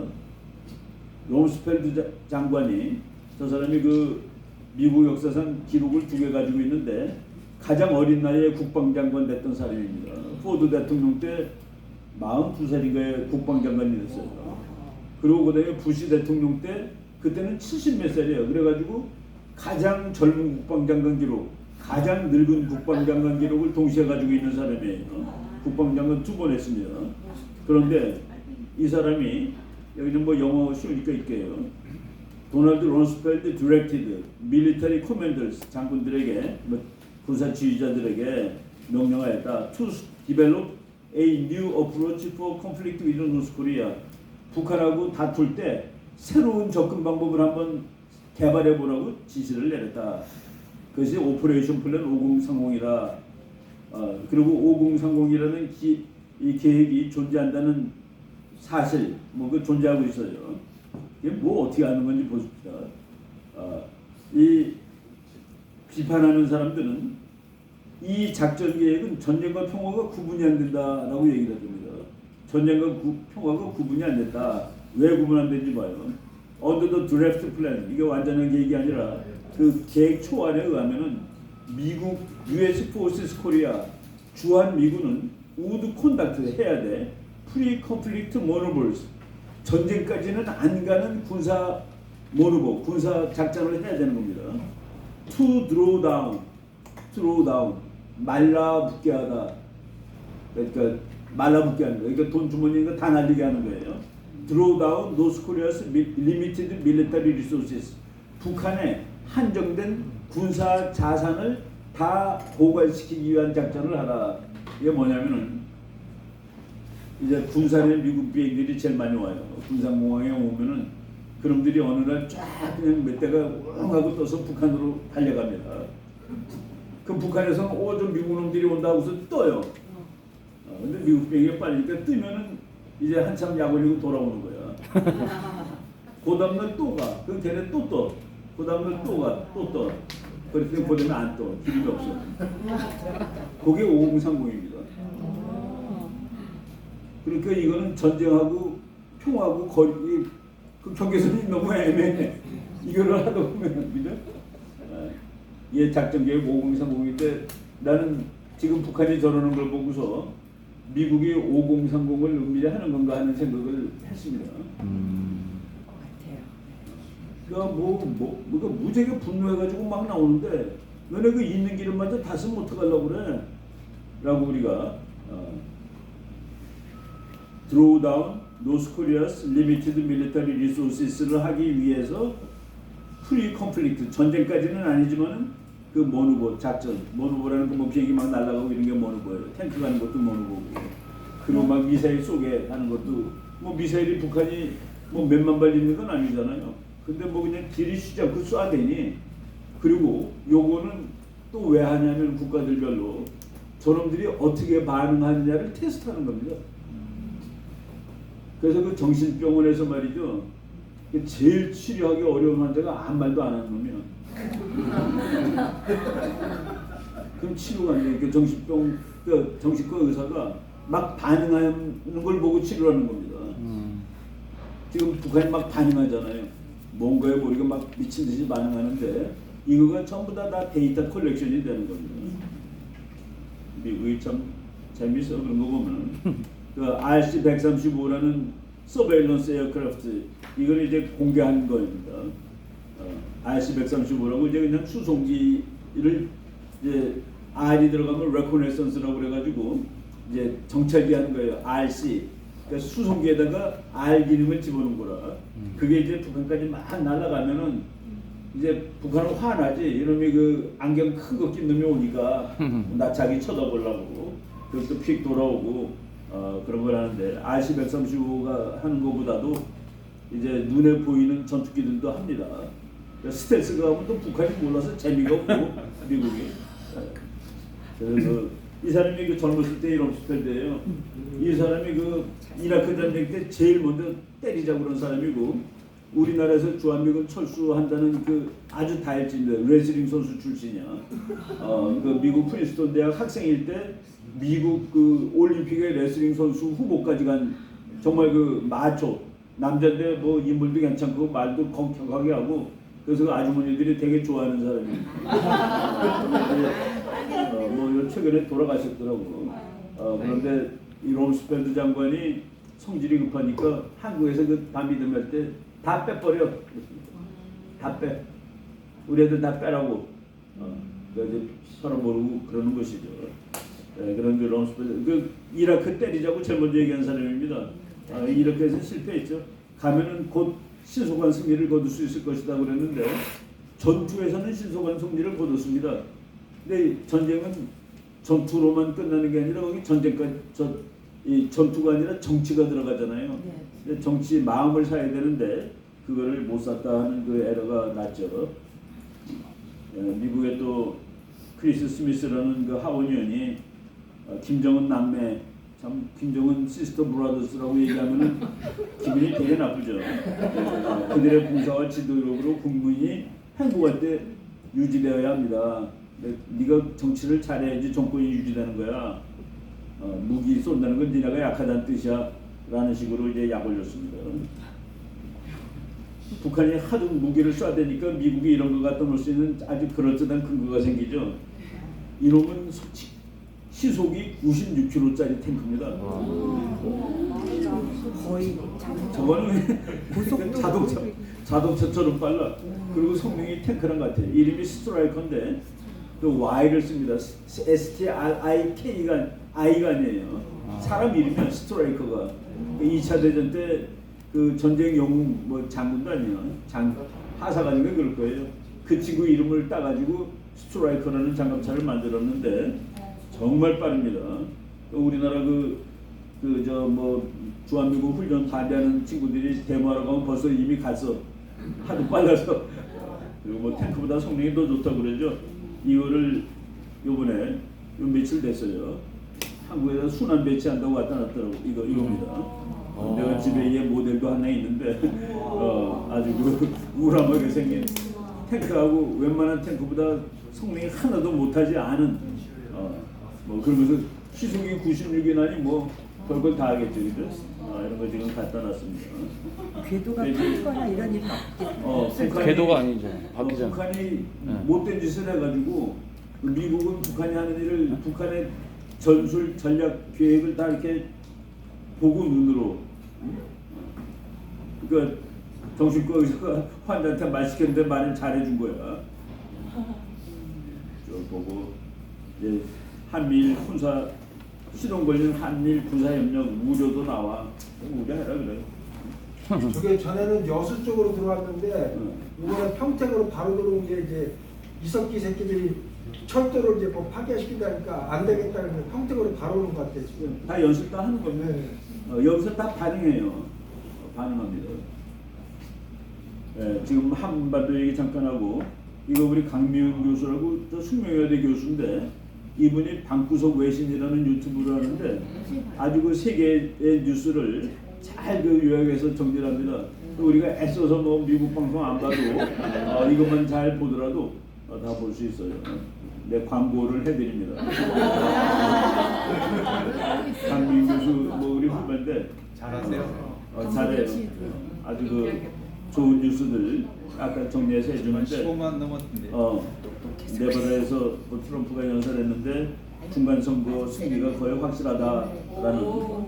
롬스펠드 장관이 저 사람이 그 미국 역사상 기록을 2개 가지고 있는데 가장 어린 나이에 국방장관 됐던 사람입니다. 포드 대통령 때 42살인가에 국방장관이 됐어요. 그리고 그다음에 부시 대통령 때 그때는 70몇 살이에요. 그래가지고 가장 젊은 국방장관 기록, 가장 늙은 국방장관 기록을 동시에 가지고 있는 사람이에요. 국방장관 2번 했습니다. 그런데 이 사람이 여기는 뭐 영어 쉬우니까 읽게요. 도널드 럼스펠드 디렉티드 밀리터리 코맨더스 장군들에게 뭐 군사 지휘자들에게 명령하였다. To develop a new approach for conflict with North Korea. 북한하고 다툴 때 새로운 접근 방법을 한번 개발해 보라고 지시를 내렸다. 그것이 오퍼레이션 플랜 5030이라. 그리고 5030이라는 이 계획이 존재한다는 사실 그 존재하고 있어요. 이게 뭐 어떻게 하는 건지 보십시다. 이 비판하는 사람들은 이 작전 계획은 전쟁과 평화가 구분이 안 된다라고 얘기를 합니다. 전쟁과 평화가 구분이 안 됐다. 왜 구분 안 되는지 봐요. Under the draft plan, 이게 완전한 계획이 아니라 그 계획 초안에 의하면은 미국 US Forces Korea 주한 미군은 would conduct 해야 돼. Pre-conflict maneuvers, 전쟁까지는 안 가는 군사 모노버, 군사 작전을 해야 되는 겁니다. To draw down, 말라붙게 하다. 그러니까 말라붙게 하는 거예요. 그러니까 돈 주머니에 다 날리게 하는 거예요. Draw down North Korea's limited military resources. 북한의 한정된 군사 자산을 다 고갈시키기 위한 작전을 하라. 이게 뭐냐면은 이제 군산에 미국 비행들이 제일 많이 와요. 군산공항에 오면은 그놈들이 어느 날 쫙 그냥 몇 대가 웅 하고 떠서 북한으로 달려갑니다. 그 북한에서는 좀 미국 놈들이 온다고서 떠요. 근데 미국 비행기가 빨리니까 뜨면은 이제 한참 약 올리고 돌아오는 거야. 그 다음날 또 가. 그럼 걔네 또 떠. 그 다음날 또 가. 또 떠. 그렇게 보내면 안 떠. 기름이 없어. 그게 5030입니다. 그러니까 이거는 전쟁하고 평화하고 거리 그 경계선이 너무 애매해. 이거를 하다 보면 그죠? 얘 작전 계획 5030인데 나는 지금 북한이 저러는 걸 보고서 미국이 5030을 은밀히 하는 건가 하는 생각을 했습니다. 그러니까 그러니까 무지하게 분노해가지고 막 나오는데 너네 그 있는 기름마저 다 쓰면 어떡하려고 그래? 라고 우리가 draw down North Korea's limited military resources를 하기 위해서 pre-conflict 전쟁까지는 아니지만은 그 모누버 작전, 모누버라는 거 뭐 비행기 막 날아가고 이런 게 모누버예요. 탱크 가는 것도 모누버고, 그리고 막 미사일 쏘게 하는 것도 뭐 미사일이 북한이 뭐 몇만 발 있는 건 아니잖아요. 근데 뭐 그냥 길이 쉬지 않고 쏴대니. 그리고 요거는 또 왜 하냐면 국가들별로 저놈들이 어떻게 반응하느냐를 테스트하는 겁니다. 그래서 그 정신병원에서 말이죠. 제일 치료하기 어려운 환자가 아무 말도 안 하는 놈이야. 그럼 치료가 안 돼. 그 정신병, 그 정신과 의사가 막 반응하는 걸 보고 치료하는 겁니다. 지금 북한이 막 반응하잖아요. 뭔가에 우리가 막 미친 듯이 반응하는데 이거가 전부 다 데이터 컬렉션이 되는 겁니다. 미국이 참 재밌어 그런 거 보면 그 RC-135라는 서베일런스 에어크래프트 이걸 이제 공개한 거입니다. RC-135라고 이제 그냥 수송기를 이제 R이 들어가면 레코네선스라고 그래가지고 이제 정찰기 하는 거예요. RC 그러니까 수송기에다가 R 기능을 집어넣은 거라. 그게 이제 북한까지 막 날아가면은 이제 북한은 화나지. 이놈이 그 안경 큰 거 낀 놈이 오니까 나 자기 쳐다보려고 그래서 픽 돌아오고 그런 걸 하는데 RC-135가 하는 것보다도 이제 눈에 보이는 전투기들도 합니다. 그러니까 스텔스가 하면 또 북한이 몰라서 재미가 없고 미국이. 그래서 이 사람이 그 젊었을 때 이런 스펠드예요. 이 사람이 그 이라크 전쟁 때 제일 먼저 때리자고 그런 사람이고 우리나라에서 주한미군 철수한다는 그 아주 다혈질인데 레슬링 선수 출신이야. 그 미국 프린스턴 대학 학생일 때 미국 그 올림픽의 레슬링 선수 후보까지 간 정말 그 마초 남자인데 뭐 인물도 괜찮고 말도 건강하게 하고 그래서 그 아주머니들이 되게 좋아하는 사람이에요. 뭐 최근에 돌아가셨더라고. 그런데 이 롬스펠드 장관이 성질이 급하니까 한국에서 그 반미듬 할 때 다 빼버려. 다 빼. 우리 애들 다 빼라고. 그래서 서로 모르고 그러는 것이죠. 네, 그런 그 롬스펠드 그 이라크 때리자고 제일 먼저 얘기한 사람입니다. 이라크에서 실패했죠. 가면은 곧 신속한 승리를 거둘 수 있을 것이다 그랬는데 전투에서는 신속한 승리를 거뒀습니다. 근데 전쟁은 전투로만 끝나는 게 아니라 거기 전쟁까지 이 전투가 아니라 정치가 들어가잖아요. 근데 정치 마음을 사야 되는데 그거를 못 샀다 하는 그 에러가 났죠. 미국의 또 크리스 스미스라는 그 하원의원이 김정은 남매 참 김정은 시스터 브라더스라고 얘기하면은 기분이 되게 나쁘죠. 그들의 봉사와 지도력으로 국민이 행복할 때 유지되어야 합니다. 네가 정치를 잘해야지 정권이 유지되는 거야. 무기 쏜다는 건 니네가 약하다는 뜻이야. 라는 식으로 이제 약을 줬습니다. 북한이 하도 무기를 쏴대니까 미국이 이런 거 갖다 놓을 수 있는 아주 그럴듯한 근거가 생기죠. 이놈은 시속이 96km짜리 탱크입니다. 거의 저거는 자동차처럼 빨라. 그리고 성능이 탱크랑 같아. 이름이 스트라이커인데 또 Y를 씁니다. STRIK가 I가 아니에요. 사람 이름이야 스트라이커가. 2차 대전 때 그 전쟁 영웅 뭐 장군도 아니에요. 하사가 아닌가 그럴 거예요. 그 친구 이름을 따가지고 스트라이커라는 장갑차를 만들었는데 정말 빠릅니다. 우리나라 뭐 주한미군 훈련 반대하는 친구들이 데모하러 가면 벌써 이미 갔어. 하도 빨라서. 그리고 뭐 탱크보다 성능이 더 좋다고 그러죠. 이거를 요번에 요 며칠 됐어요. 한국에서 순환 배치한다고 갖다 놨더라고. 이겁니다. 내가 집에 얘 모델도 하나 있는데 아주 그 우람하게 생긴 탱크하고 웬만한 탱크보다 성능이 하나도 못하지 않은 뭐 그러면서 시속이 96이나니 뭐 별걸 다 하겠죠. 그죠? 이런 거 지금 갖다 놨습니다. 궤도가 풀리거나 이런 일은 없겠죠. 궤도가 아니죠. 바뀌잖아. 북한이 못된 짓을 해가지고 미국은 북한이 하는 일을 북한의 전술 전략 계획을 다 이렇게 보고 눈으로 그러니까 정신과 의사가 환자한테 말 시켰는데 말을 잘해준 거야. 저 보고 이제 한미일 군사 시동 걸린 한미일 군사협력 우려도 나와. 우려해라 그래. 저게 전에는 여수 쪽으로 들어왔는데 이번에 평택으로 바로 들어온 게 이제 이석기 새끼들이 철도를 이제 뭐 파괴시킨다니까 안 되겠다 그래서 평택으로 바로 오는 것 같아 지금. 다 연습 다 하는 겁니다. 네. 여기서 다 반응해요. 반응합니다. 지금 한반도 얘기 잠깐 하고 이거 우리 강미훈 교수라고 저 숙명여대 교수인데 이분이 방구석 외신이라는 유튜브를 하는데 아주 그 세계의 뉴스를 잘 그 요약해서 정리합니다. 우리가 애써서 뭐 미국 방송 안 봐도 이것만 잘 보더라도 다 볼 수 있어요. 내 광고를 해드립니다. 강민 교수 뭐 우리 후배인데 잘하세요. 잘해요. 아주 그 좋은 뉴스들 아까 정리해서 해주는데 15만 넘었는데. 네바다에서 뭐 트럼프가 연설했는데 중간 선거 승리가 거의 확실하다라는 그런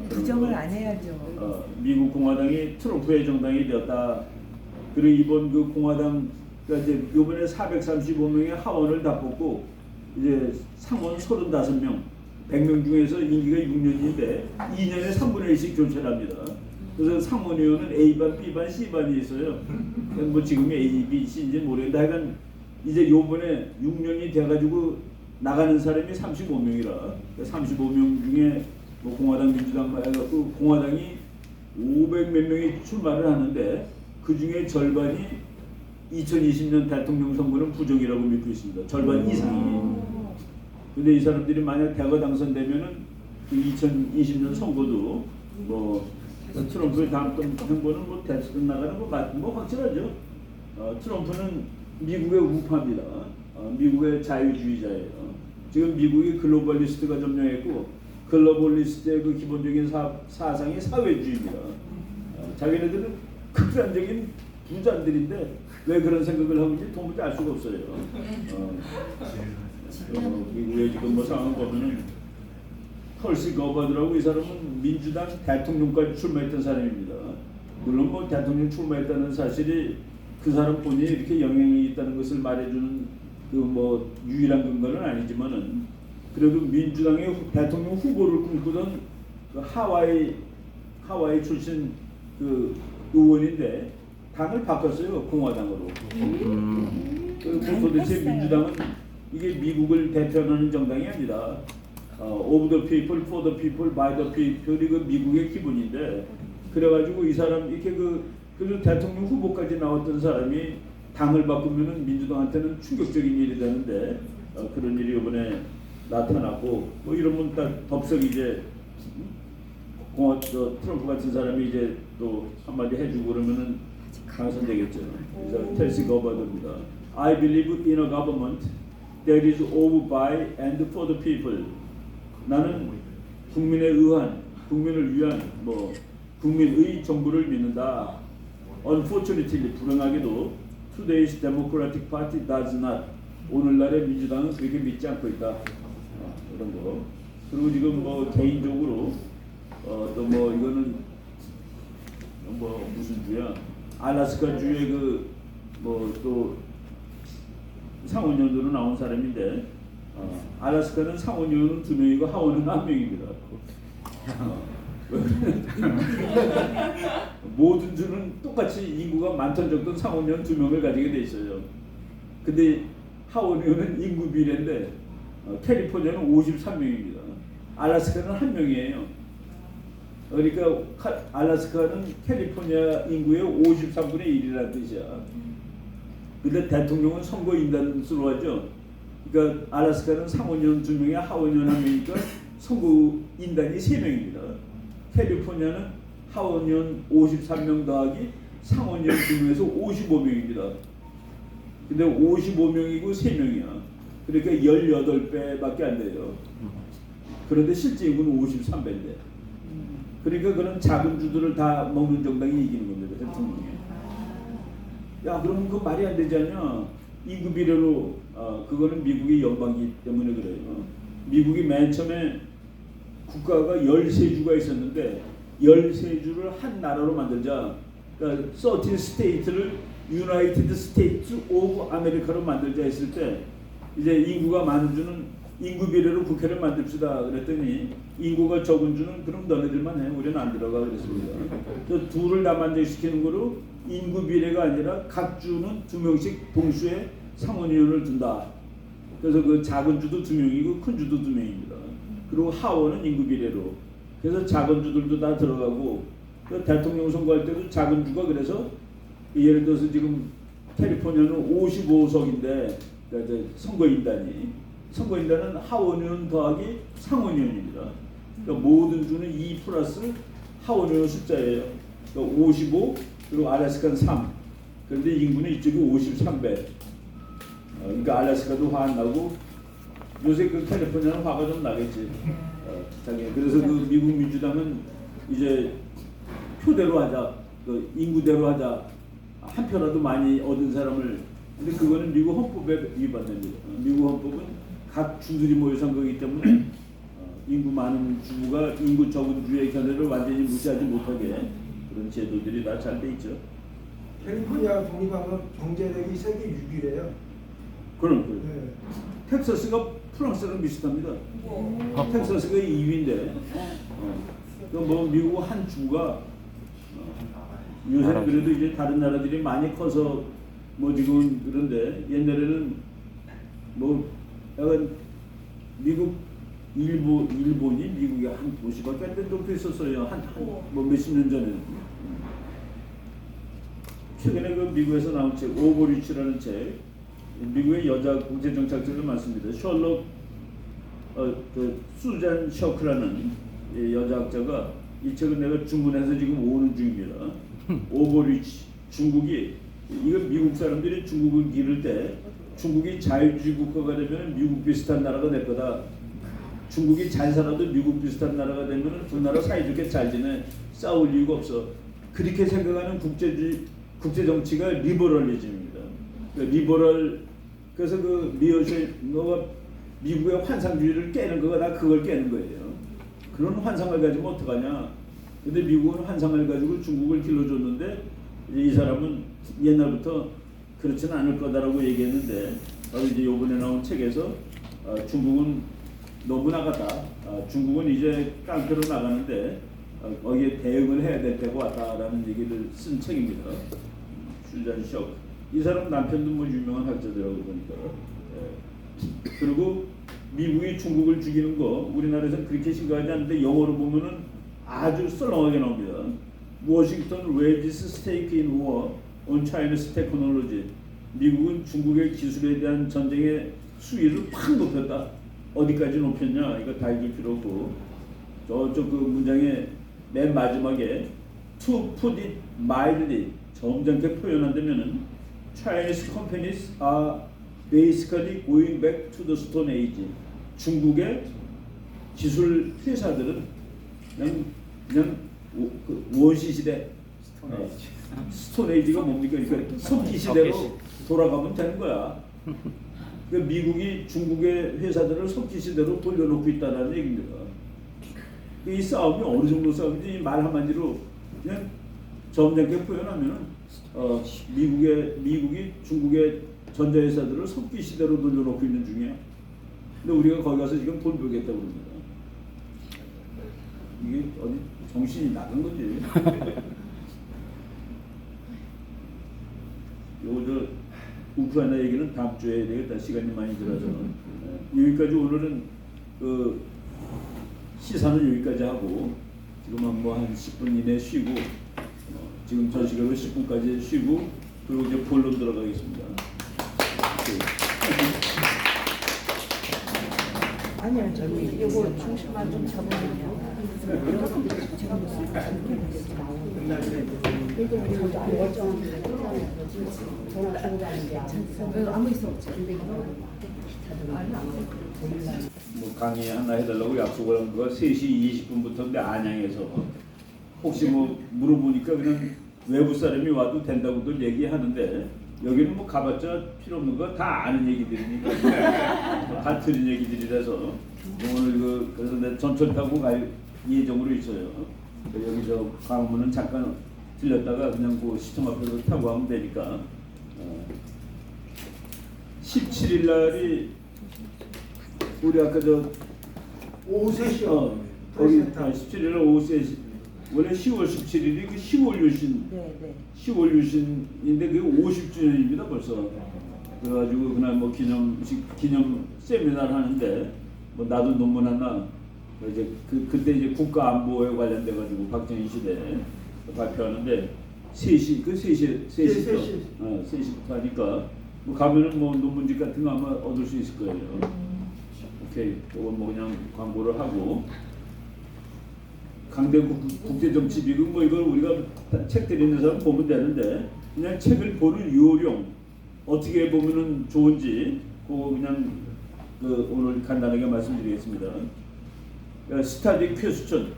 부정을 거. 안 해야죠. 미국 공화당이 트럼프의 정당이 되었다. 그리고 이번 그 공화당 그러니까 이제 이번에 435명의 하원을 다 뽑고 이제 상원 35명, 100명 중에서 임기가 6년인데 2년에 3분의 1씩 교체를 합니다. 그래서 상원의원은 A반, B반, C반이 있어요. 뭐 지금이 A, B, C인지 모르겠는데 하여간 이제 요번에 6년이 돼가지고 나가는 사람이 35명이라 35명 중에 뭐 공화당, 민주당 해갖고 공화당이 500 몇 명이 출마를 하는데 그 중에 절반이 2020년 대통령 선거는 부정이라고 믿고 있습니다. 절반 이상이. 근데 이 사람들이 만약 대거 당선되면은 그 2020년 선거도 뭐 트럼프의 다음 행보는 뭐 대선 나가는 거 뭐 확실하죠. 트럼프는 미국의 우파입니다. 미국의 자유주의자예요. 지금 미국이 글로벌리스트가 점령했고 글로벌리스트의 그 기본적인 사상이 사회주의입니다. 자기네들은 극단적인 부자들인데 왜 그런 생각을 하고 있는지 도무지 알 수가 없어요. 미국의 지금 뭐 상황 보면은 털시 거버드라고 이 사람은 민주당 대통령까지 출마했던 사람입니다. 물론 뭐 대통령 출마했다는 사실이 그 사람 본인이 이렇게 영향이 있다는 것을 말해주는 그 뭐 유일한 근거는 아니지만은 그래도 민주당의 대통령 후보를 꿈꾸던 그 하와이 출신 그 의원인데 당을 바꿨어요. 공화당으로. 그리고 도대체 민주당은 이게 미국을 대표하는 정당이 아니다. of the people, for the people, by the people이 그 미국의 기본인데 그래가지고 이 사람 이렇게 그래도 대통령 후보까지 나왔던 사람이 당을 바꾸면은 민주당한테는 충격적인 일이 되는데 그런 일이 이번에 나타났고 뭐 이러면 딱 덥석 이제 트럼프 같은 사람이 이제 또 한마디 해주고 그러면은 당선되겠죠. 그래서 텔시 거버드입니다. I believe in a government that is of, by, and for the people. 나는 국민에 의한, 국민을 위한 뭐 국민의 정부를 믿는다. Unfortunately, 불행하게도 Today's Democratic Party does not. 오늘날의 민주당은 그렇게 믿지 않고 있다. 이런 거. 그리고 지금 뭐 개인적으로 또 뭐 이거는 뭐 무슨 주야? 알래스카 주의 그 뭐 또 상원의원으로 나온 사람인데 알래스카는 상원의원은 2명이고 하원은 1명입니다. 모든 주는 똑같이 인구가 많던 적던 상원의원 2명을 가지게 돼 있어요. 근데 하원의원은 인구 비례인데 캘리포니아는 53명입니다. 알래스카는 1명이에요. 그러니까 알래스카는 캘리포니아 인구의 53분의 1이라는 뜻이야. 근데 대통령은 선거인단수로 하죠. 그러니까 알래스카는 상원의원 2명에 하원의원 1명이니까 선거인단이 3명입니다. 캘리포니아는 하원의원 53명 더하기 상원의원 2명에서 55명입니다. 근데 55명이고 3명이야. 그러니까 18배밖에 안 돼요. 그런데 실제 인구는 53배인데. 그러니까 그런 작은 주들을 다 먹는 정당이 이기는 겁니다. 대통령이. 야, 그러면 그 말이 안 되지 않냐? 인구 비례로 그거는 미국의 연방이기 때문에 그래요. 미국이 맨 처음에 국가가 13주가 있었는데 13주를 한 나라로 만들자. 그러니까 13 스테이트를 유나이티드 스테이트 오브 아메리카로 만들자 했을 때 이제 인구가 많은 주는 인구 비례로 국회를 만듭시다 그랬더니 인구가 적은 주는 그럼 너네들만 해. 우리는 안 들어가 그랬습니다. 그 둘을 다 만족시키는 거로 인구 비례가 아니라 각 주는 2명씩 동시에 상원의원을 둔다. 그래서 그 작은 주도 2명이고 큰 주도 2명입니다. 그리고 하원은 인구 비례로. 그래서 작은 주들도 다 들어가고 그 대통령 선거할 때도 작은 주가 그래서 예를 들어서 지금 캘리포니아는 55석인데 그러니까 선거인단은 하원의원 더하기 상원의원입니다. 그러니까 모든 주는 2 플러스 하원의 숫자예요. 그러니까 55 그리고 알래스카는 3. 그런데 인구는 이쪽이 53배. 그러니까 알래스카도 화 안 나고 요새 그 캘리포니아는 화가 좀 나겠지. 그래서 그 미국 민주당은 이제 표대로 하자, 그 인구대로 하자, 한 표라도 많이 얻은 사람을. 근데 그거는 미국 헌법에 위반됩니다. 미국 헌법은 각 주들이 모여 산 거기 때문에 인구 많은 주가 인구 적은 주의 견해를 완전히 무시하지 못하게 그런 제도들이 다 잘 돼 있죠. 캘리포니아 독립하면 경제력이 세계 6위래요. 그럼 네. 텍사스가 프랑스랑 비슷합니다. 텍사스가 2위인데, 뭐 미국 한 주가 요새 그래도 이제 다른 나라들이 많이 커서 뭐 지금 그런데 옛날에는 뭐 약간 미국 일본이 미국에 한 도시밖에 안 된 적도 있었어요. 뭐 몇십 년 전에는. 최근에 그 미국에서 나온 책 오버리치라는 책, 미국의 여자 국제정착자들 많습니다. 셜록 그 수잔 셔크라는 여자학자가 이 책은 내가 주문해서 지금 오는 중입니다. 오버리치. 중국이 이거 미국 사람들이 중국을 기를 때 중국이 자유주의 국가가 되면 미국 비슷한 나라가 될 거다. 중국이 잘 살아도 미국 비슷한 나라가 되면 두 나라 사이좋게 잘 지내. 싸울 이유가 없어. 그렇게 생각하는 국제 정치가 리버럴리즘입니다. 리버럴. 그래서 그 너가 미국의 환상주의를 깨는 거가 다 그걸 깨는 거예요. 그런 환상을 가지고 어떡하냐. 근데 미국은 환상을 가지고 중국을 길러줬는데 이 사람은 옛날부터 그렇지는 않을 거다라고 얘기했는데 바로 이제 이번에 나온 책에서 중국은 너무 나갔다. 중국은 이제 깡패로 나가는데 거기에 대응을 해야 될 때가 왔다라는 얘기를 쓴 책입니다. 슈잔 셔크. 이 사람 남편도 뭐 유명한 학자들하고 보니까. 그리고 미국이 중국을 죽이는 거 우리나라에서는 그렇게 심각하지 않은데 영어로 보면은 아주 썰렁하게 나옵니다. Washington raises stake in war on China's technology. 미국은 중국의 기술에 대한 전쟁의 수위를 확 높였다. 어디까지 높였냐? 이거 다 읽을 필요 없고 저쪽 그 문장의 맨 마지막에 to put it mildly 점잖게 표현한다면은 Chinese companies are basically going back to the Stone Age. 중국의 기술 회사들은 그냥 원시 시대, 스톤 에이지가 뭡니까? 그러니까 석기 시대로 돌아가면 되는 거야. 그러니까 미국이 중국의 회사들을 석기 시대로 돌려놓고 있다는 얘기입니다. 이 싸움이 어느 정도 싸움인지 말 한마디로 그냥 점잖게 표현하면 미국이 중국의 전자회사들을 석기 시대로 돌려놓고 있는 중이야. 근데 우리가 거기 가서 지금 돈 벌겠다고 그럽니다. 이게 어디 정신이 나간 거지. 요거 저 우크라이나 얘기는 다음 주에 해야 되겠다. 시간이 많이 들어서 여기까지 오늘은 그 시사는 여기까지 하고 지금 한 10분 이내 쉬고 지금 저 시간으로 10분까지 쉬고 그리고 이제 본론 들어가겠습니다. 아니요, 저기 이거 중심만 좀 잡으면요. 아무 있어 없지. 뭐 강의 하나 해달라고 약속을 한 거가 3시 20분부터인데 안양에서 혹시 뭐 물어보니까 그냥 외부 사람이 와도 된다고들 얘기하는데 여기는 뭐 가봤자 필요 없는 거 다 아는 얘기들이니까 다 들은 얘기들이라서 오늘 그래서 내가 전철 타고 갈 예정으로 있어요. 여기 저 광화문은 잠깐 들렸다가 그냥 그 시청 앞에서 타고 가면 되니까 17일 날이 우리 아까 저 오후 3시요. 거기 17일 날 오후 3시 원래 10월 17일이 그 10월 유신 네, 네. 10월 유신인데 그게 50주년입니다 벌써. 그래가지고 그날 뭐 기념 세미나를 하는데 뭐 나도 논문 하나 이제 그때 이제 국가 안보에 관련돼 가지고 박정희 시대 발표하는데 3시부터 3시부터 하니까 뭐 가면은 뭐 논문집 같은 거 아마 얻을 수 있을 거예요. 오케이, 그건 뭐 그냥 광고를 하고 강대국 국제정치 비극 뭐 이걸 우리가 책들 있는 사람 보면 되는데 그냥 책을 보는 요령 어떻게 보면은 좋은지 그거 그냥 오늘 간단하게 말씀드리겠습니다. 스타디 퀘스천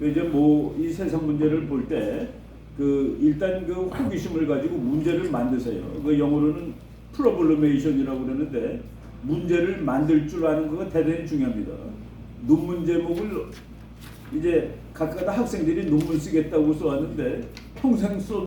이제 뭐 이 세상 문제를 볼 때 일단 호기심을 가지고 문제를 만드세요. 영어로는 프로블레메이션이라고 그러는데 문제를 만들 줄 아는 거가 대단히 중요합니다. 논문 제목을 이제 각각 학생들이 논문 쓰겠다고 써왔는데 평생 써